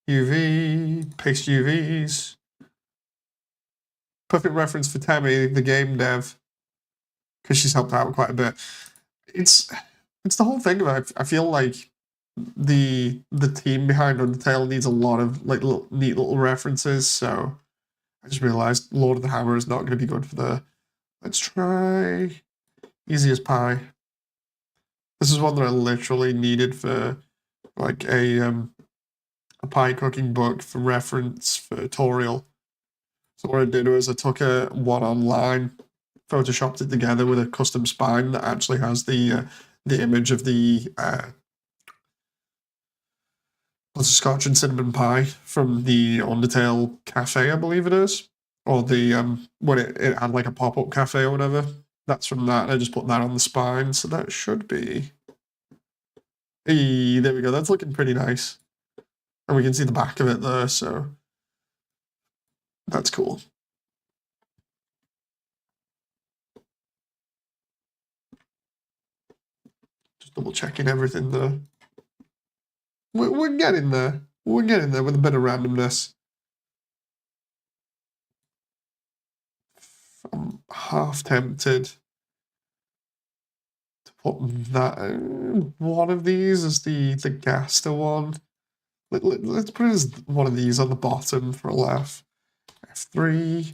UV, paste UVs. Perfect reference for Tammy, the game dev, because she's helped out quite a bit. It's the whole thing about it. I feel like the team behind Undertale needs a lot of like neat little references. So I just realized Lord of the Hammer is not going to be good for the. Let's try easy as pie. This is one that I literally needed for like a pie cooking book for reference for Toriel. So what I did was I took one online, photoshopped it together with a custom spine that actually has the image of the butterscotch and cinnamon pie from the Undertale cafe, I believe it is, or the when it had like a pop-up cafe or whatever. That's from that, and I just put that on the spine, so that should be. Hey, there we go. That's looking pretty nice, and we can see the back of it there, so that's cool. Just double checking everything there. We're getting there. We're getting there with a bit of randomness. I'm half tempted to put that one of these as the Gaster one. Let's put it as one of these on the bottom for a laugh. F3.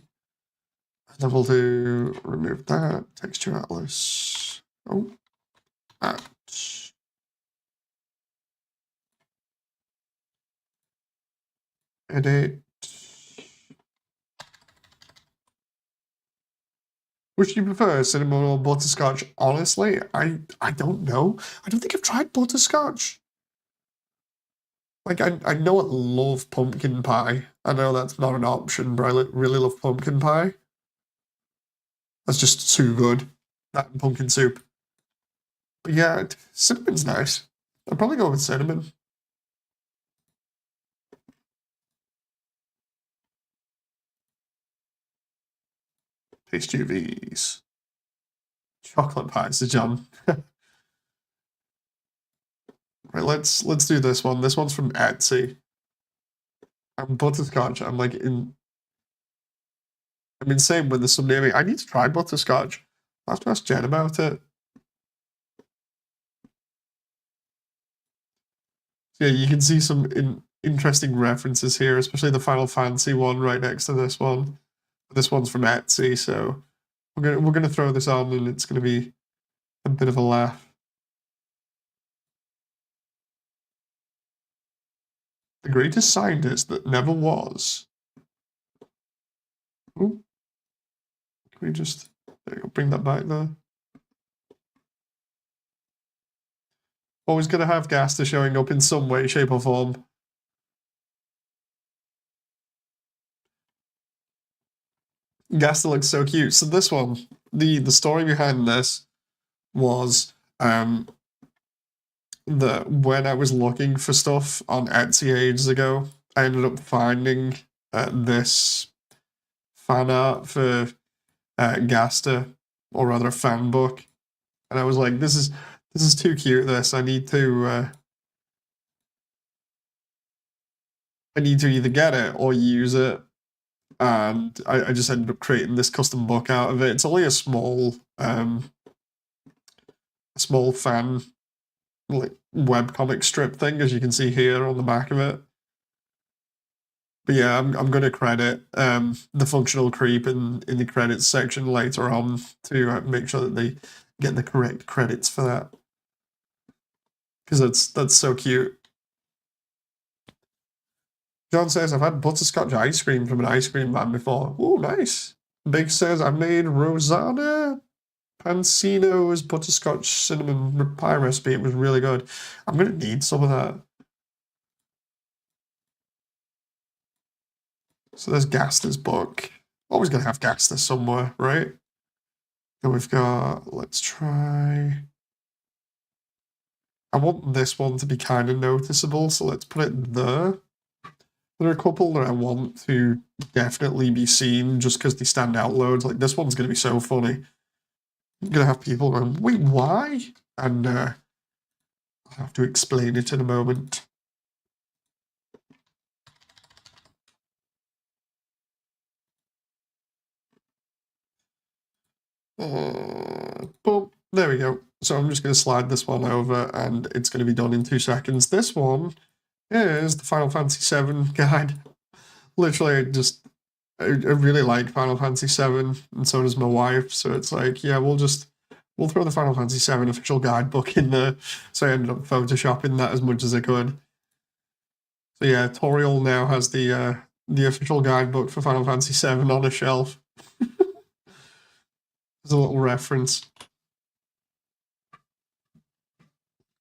And then we'll do remove that. Texture Atlas. Oh. Ouch. Edit. Which do you prefer, cinnamon or butterscotch? Honestly, I don't know. I don't think I've tried butterscotch. Like, I know I love pumpkin pie. I know that's not an option, but I really love pumpkin pie. That's just too good. That and pumpkin soup. But yeah, cinnamon's nice. I'd probably go with cinnamon. Taste UVs. Chocolate pie is the jam. Right, let's do this one. This one's from Etsy. I'm butterscotch. I'm insane with the subnaming. I need to try butterscotch. I'll have to ask Jen about it. Yeah, you can see some interesting references here, especially the Final Fantasy one right next to this one. This one's from Etsy, so we're gonna throw this on, and it's gonna be a bit of a laugh. The greatest scientist that never was. Ooh. Can we just there you go, bring that back there? Always gonna have Gaster showing up in some way, shape, or form. Gaster looks so cute. So this one, the story behind this was that when I was looking for stuff on Etsy ages ago, I ended up finding this fan art for Gaster, or rather a fan book, and I was like, this is This is too cute, this. I need to either get it or use it. And I just ended up creating this custom book out of it. It's only a small fan like webcomic strip thing, as you can see here on the back of it. But yeah, I'm going to credit the functional creep in the credits section later on to make sure that they get the correct credits for that, because that's so cute. John says, I've had butterscotch ice cream from an ice cream man before. Oh, nice. Big says, I made Rosanna Pansino's butterscotch cinnamon pie recipe. It was really good. I'm going to need some of that. So there's Gaster's book. Always going to have Gaster somewhere, right? Then we've got, let's try... I want this one to be kind of noticeable, so let's put it there. There are a couple that I want to definitely be seen just because they stand out loads. Like, this one's going to be so funny. I'm going to have people going, wait, why? And I'll have to explain it in a moment. Boom. There we go. So I'm just going to slide this one over and it's going to be done in 2 seconds. This one is the Final Fantasy VII guide. Literally, I really like Final Fantasy VII, and so does my wife. So it's like, yeah, we'll throw the Final Fantasy VII official guidebook in there. So I ended up photoshopping that as much as I could. So yeah, Toriel now has the official guidebook for Final Fantasy VII on a shelf. As a little reference.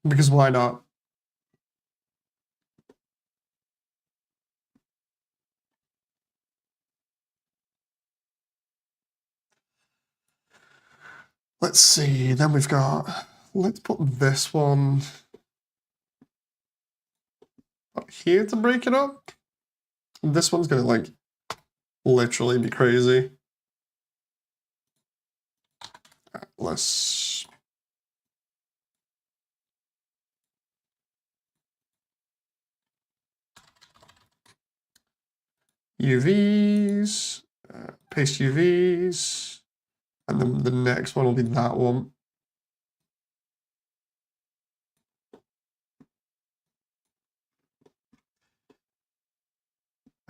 Because why not? Let's see, then we've got, let's put this one up here to break it up. This one's gonna like literally be crazy. Let's UVs, paste UVs, and then the next one will be that one.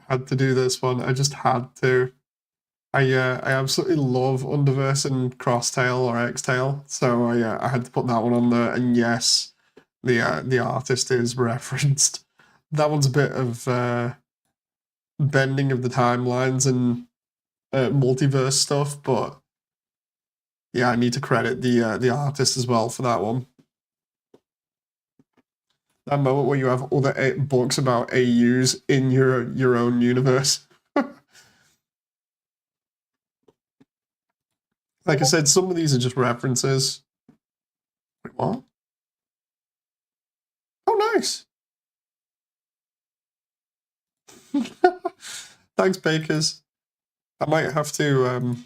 Had to do this one. I just had to. I absolutely love Underverse and Crosstail or Xtail, so I had to put that one on there. And yes, the artist is referenced. That one's a bit of bending of the timelines and multiverse stuff, but yeah, I need to credit the artist as well for that one. That moment where you have other books about AUs in your own universe. Like I said, some of these are just references. Wait, what? Oh, nice. Thanks, Bakers. I might have to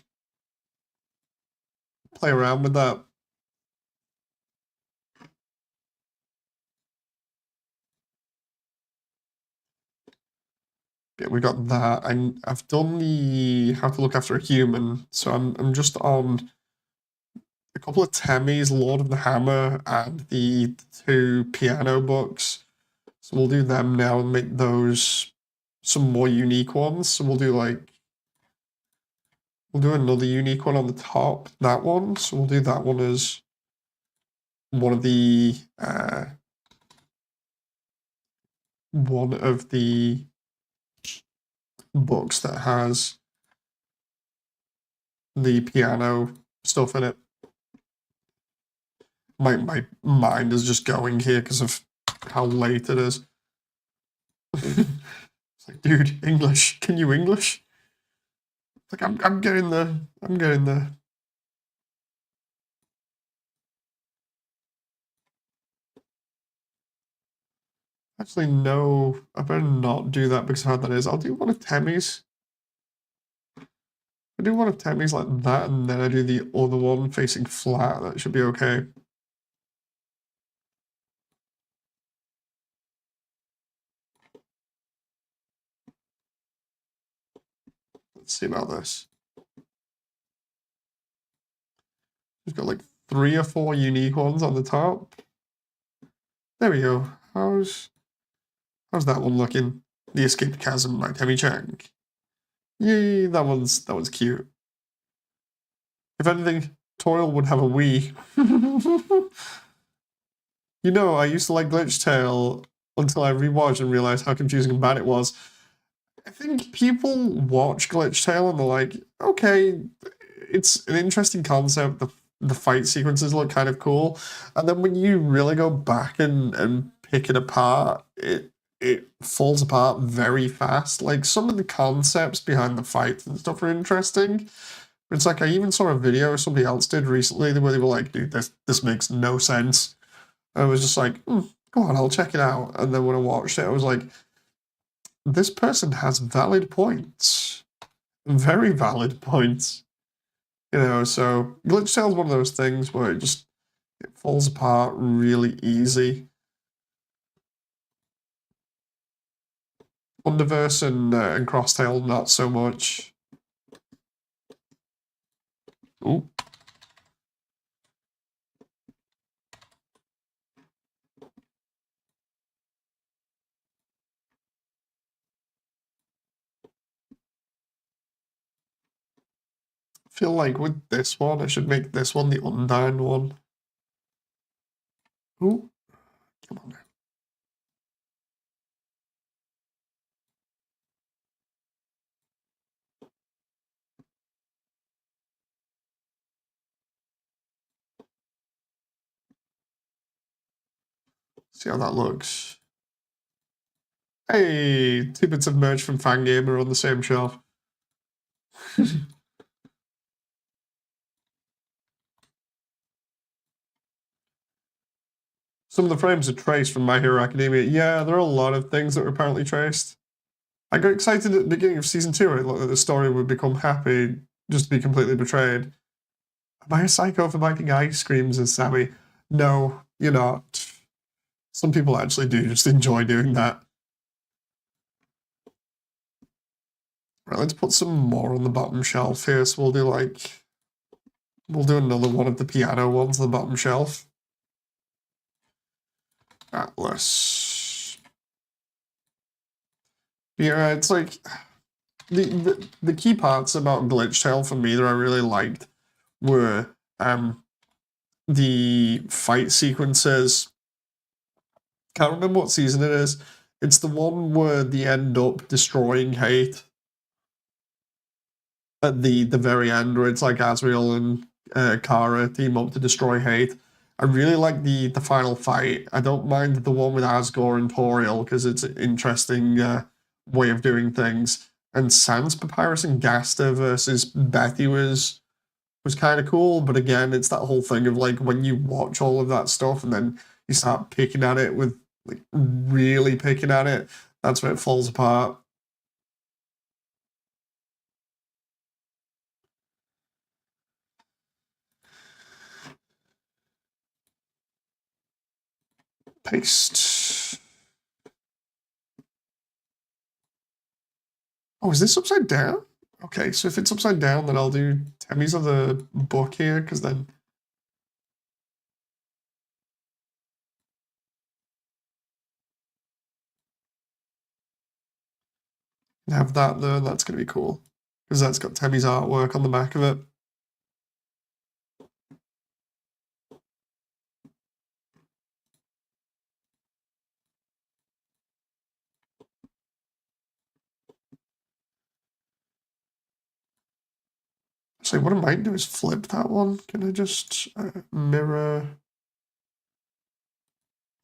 play around with that. Yeah, we got that. I've done the how to look after a human, so I'm just on a couple of Temmie's Lord of the Hammer and the 2 piano books. So we'll do them now and make those some more unique ones. So we'll do another unique one on the top, that one. So we'll do that one as one of the books that has the piano stuff in it. My mind is just going here because of how late it is. It's like, dude, English. Can you English? Like, I'm getting there. I'm getting there. Actually, no. I better not do that because of how that is. I'll do one of Temmie's. I do one of Temmie's like that, and then I do the other one facing flat. That should be okay. Let's see about this. We've got like 3 or 4 unique ones on the top. There we go. How's that one looking? The Escape Chasm by Temi Chang. Yay, that one's cute. If anything, Toriel would have a Wii. You know, I used to like Glitch Tale until I rewatched and realized how confusing and bad it was. I think people watch Glitch Tale and they're like, okay, it's an interesting concept. The fight sequences look kind of cool. And then when you really go back and pick it apart, it falls apart very fast. Like, some of the concepts behind the fights and stuff are interesting. It's like, I even saw a video somebody else did recently where they were like, dude, this makes no sense. And I was just like, go on, I'll check it out. And then when I watched it, I was like, this person has valid points. Very valid points. You know, so Glitch Tale is one of those things where it falls apart really easy. Underverse and Crosstail, not so much. Ooh. Feel like with this one, I should make this one the Undyne one. Ooh. Come on now. See how that looks. Hey, 2 bits of merch from Fangamer on the same shelf. Some of the frames are traced from My Hero Academia. Yeah, there are a lot of things that were apparently traced. I got excited at the beginning of season 2. I thought that the story would become happy just to be completely betrayed. Am I a psycho for biting ice creams as Sammy? No, you're not. Some people actually do just enjoy doing that. Right, let's put some more on the bottom shelf here. So we'll do another one of the piano ones on the bottom shelf. Atlas. Yeah, it's like the key parts about Glitch Tale for me that I really liked were the fight sequences. Can't remember what season it is. It's the one where they end up destroying Hate at the very end, where it's like Asriel and Kara team up to destroy Hate. I really like the final fight. I don't mind the one with Asgore and Toriel because it's an interesting way of doing things. And Sans Papyrus and Gaster versus Betty was kind of cool, but again, it's that whole thing of like when you watch all of that stuff and then you start picking at it with like really picking at it, that's where it falls apart. Paste. Oh, is this upside down? Okay, so if it's upside down, then I'll do Temmie's other book here, because then have that there, that's going to be cool. Because that's got Temmie's artwork on the back of it. So what I might do is flip that one. Can I just mirror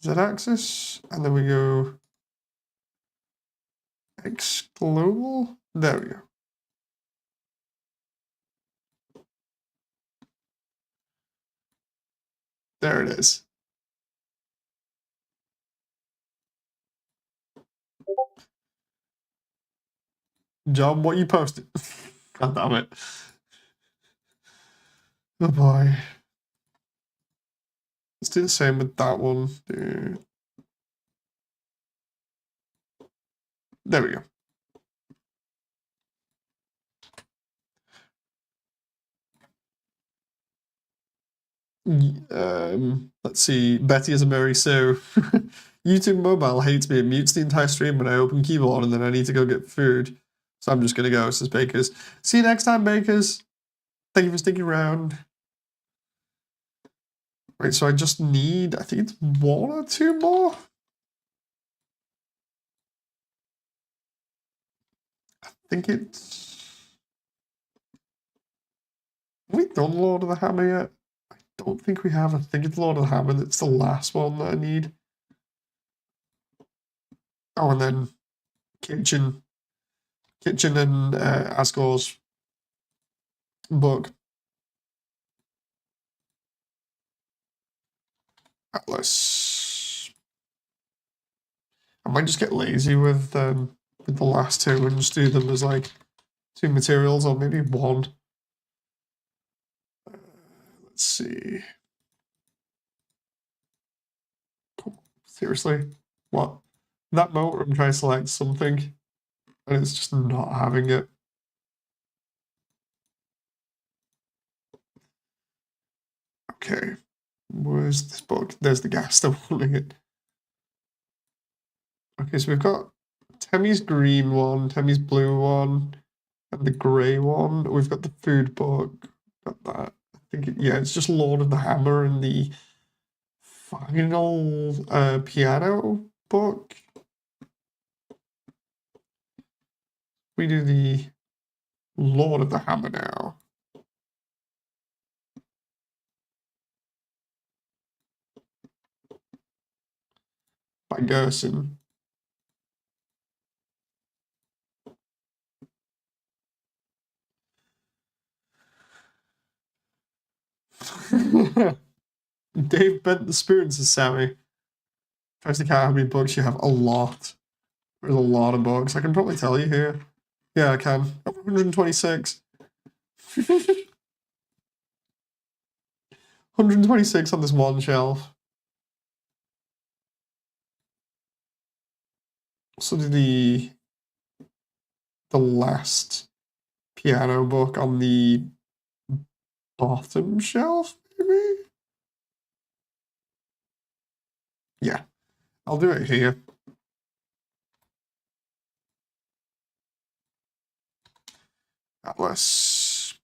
Z-axis? And then we go X global. There we go. There it is. John, what you posted? God damn it. Oh boy. Let's do the same with that one. There we go. Let's see. Betty is a Mary Sue. YouTube mobile hates me. It mutes the entire stream when I open keyboard and then I need to go get food. So I'm just going to go, says Bakers. See you next time, Bakers. Thank you for sticking around. Right, so I just need, I think it's 1 or 2 more. I think it's... Have we done Lord of the Hammer yet? I don't think we have. I think it's Lord of the Hammer that's the last one that I need. Oh, and then Kitchen and Asgore's book. Atlas. I might just get lazy with the last 2 and just do them as like 2 materials or maybe 1. Let's see. Seriously, what? That motor, I'm trying to select something, and it's just not having it. Okay, where's this book? There's the gas still holding it. Okay, so we've got Temmie's green one, Temmie's blue one, and the grey one. We've got the food book. Got that. I think yeah, it's just Lord of the Hammer and the final piano book. We do the Lord of the Hammer now. By Gerson. Dave bent the spoons to Sammy. Tries to count how many books you have. A lot. There's a lot of books. I can probably tell you here. Yeah, I can. 126. 126 on this one shelf. So did the last piano book on the bottom shelf, maybe? Yeah, I'll do it here. Atlas.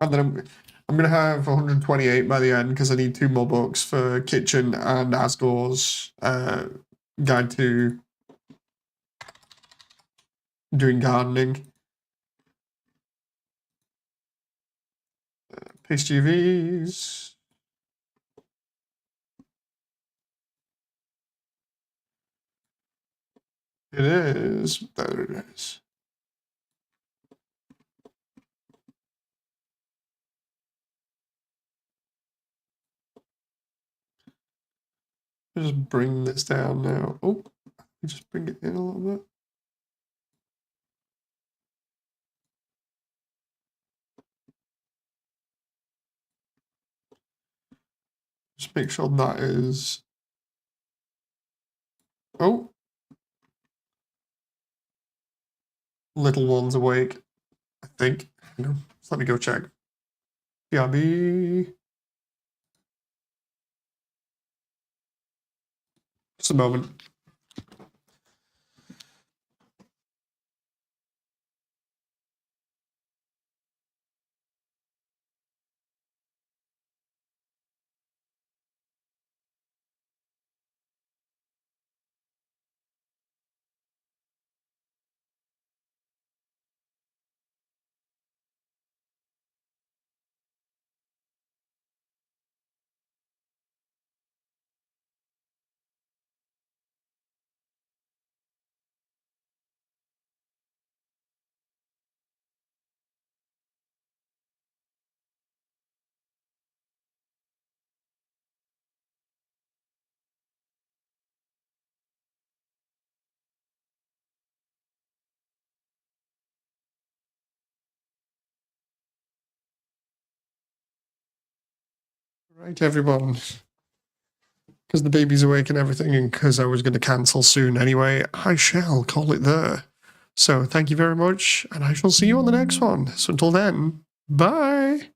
And then I'm going to have 128 by the end because I need 2 more books for Kitchen and Asgore's guide to doing gardening. Paste UVs. It is. There it is. Just bring this down now. Oh, just bring it in a little bit. Just make sure that is. Oh, little one's awake, I think. Hang on, just let me go check. BRB. Just a moment. Right, everyone. Because the baby's awake and everything, and because I was going to cancel soon anyway, I shall call it there. So thank you very much, and I shall see you on the next one. So until then, bye!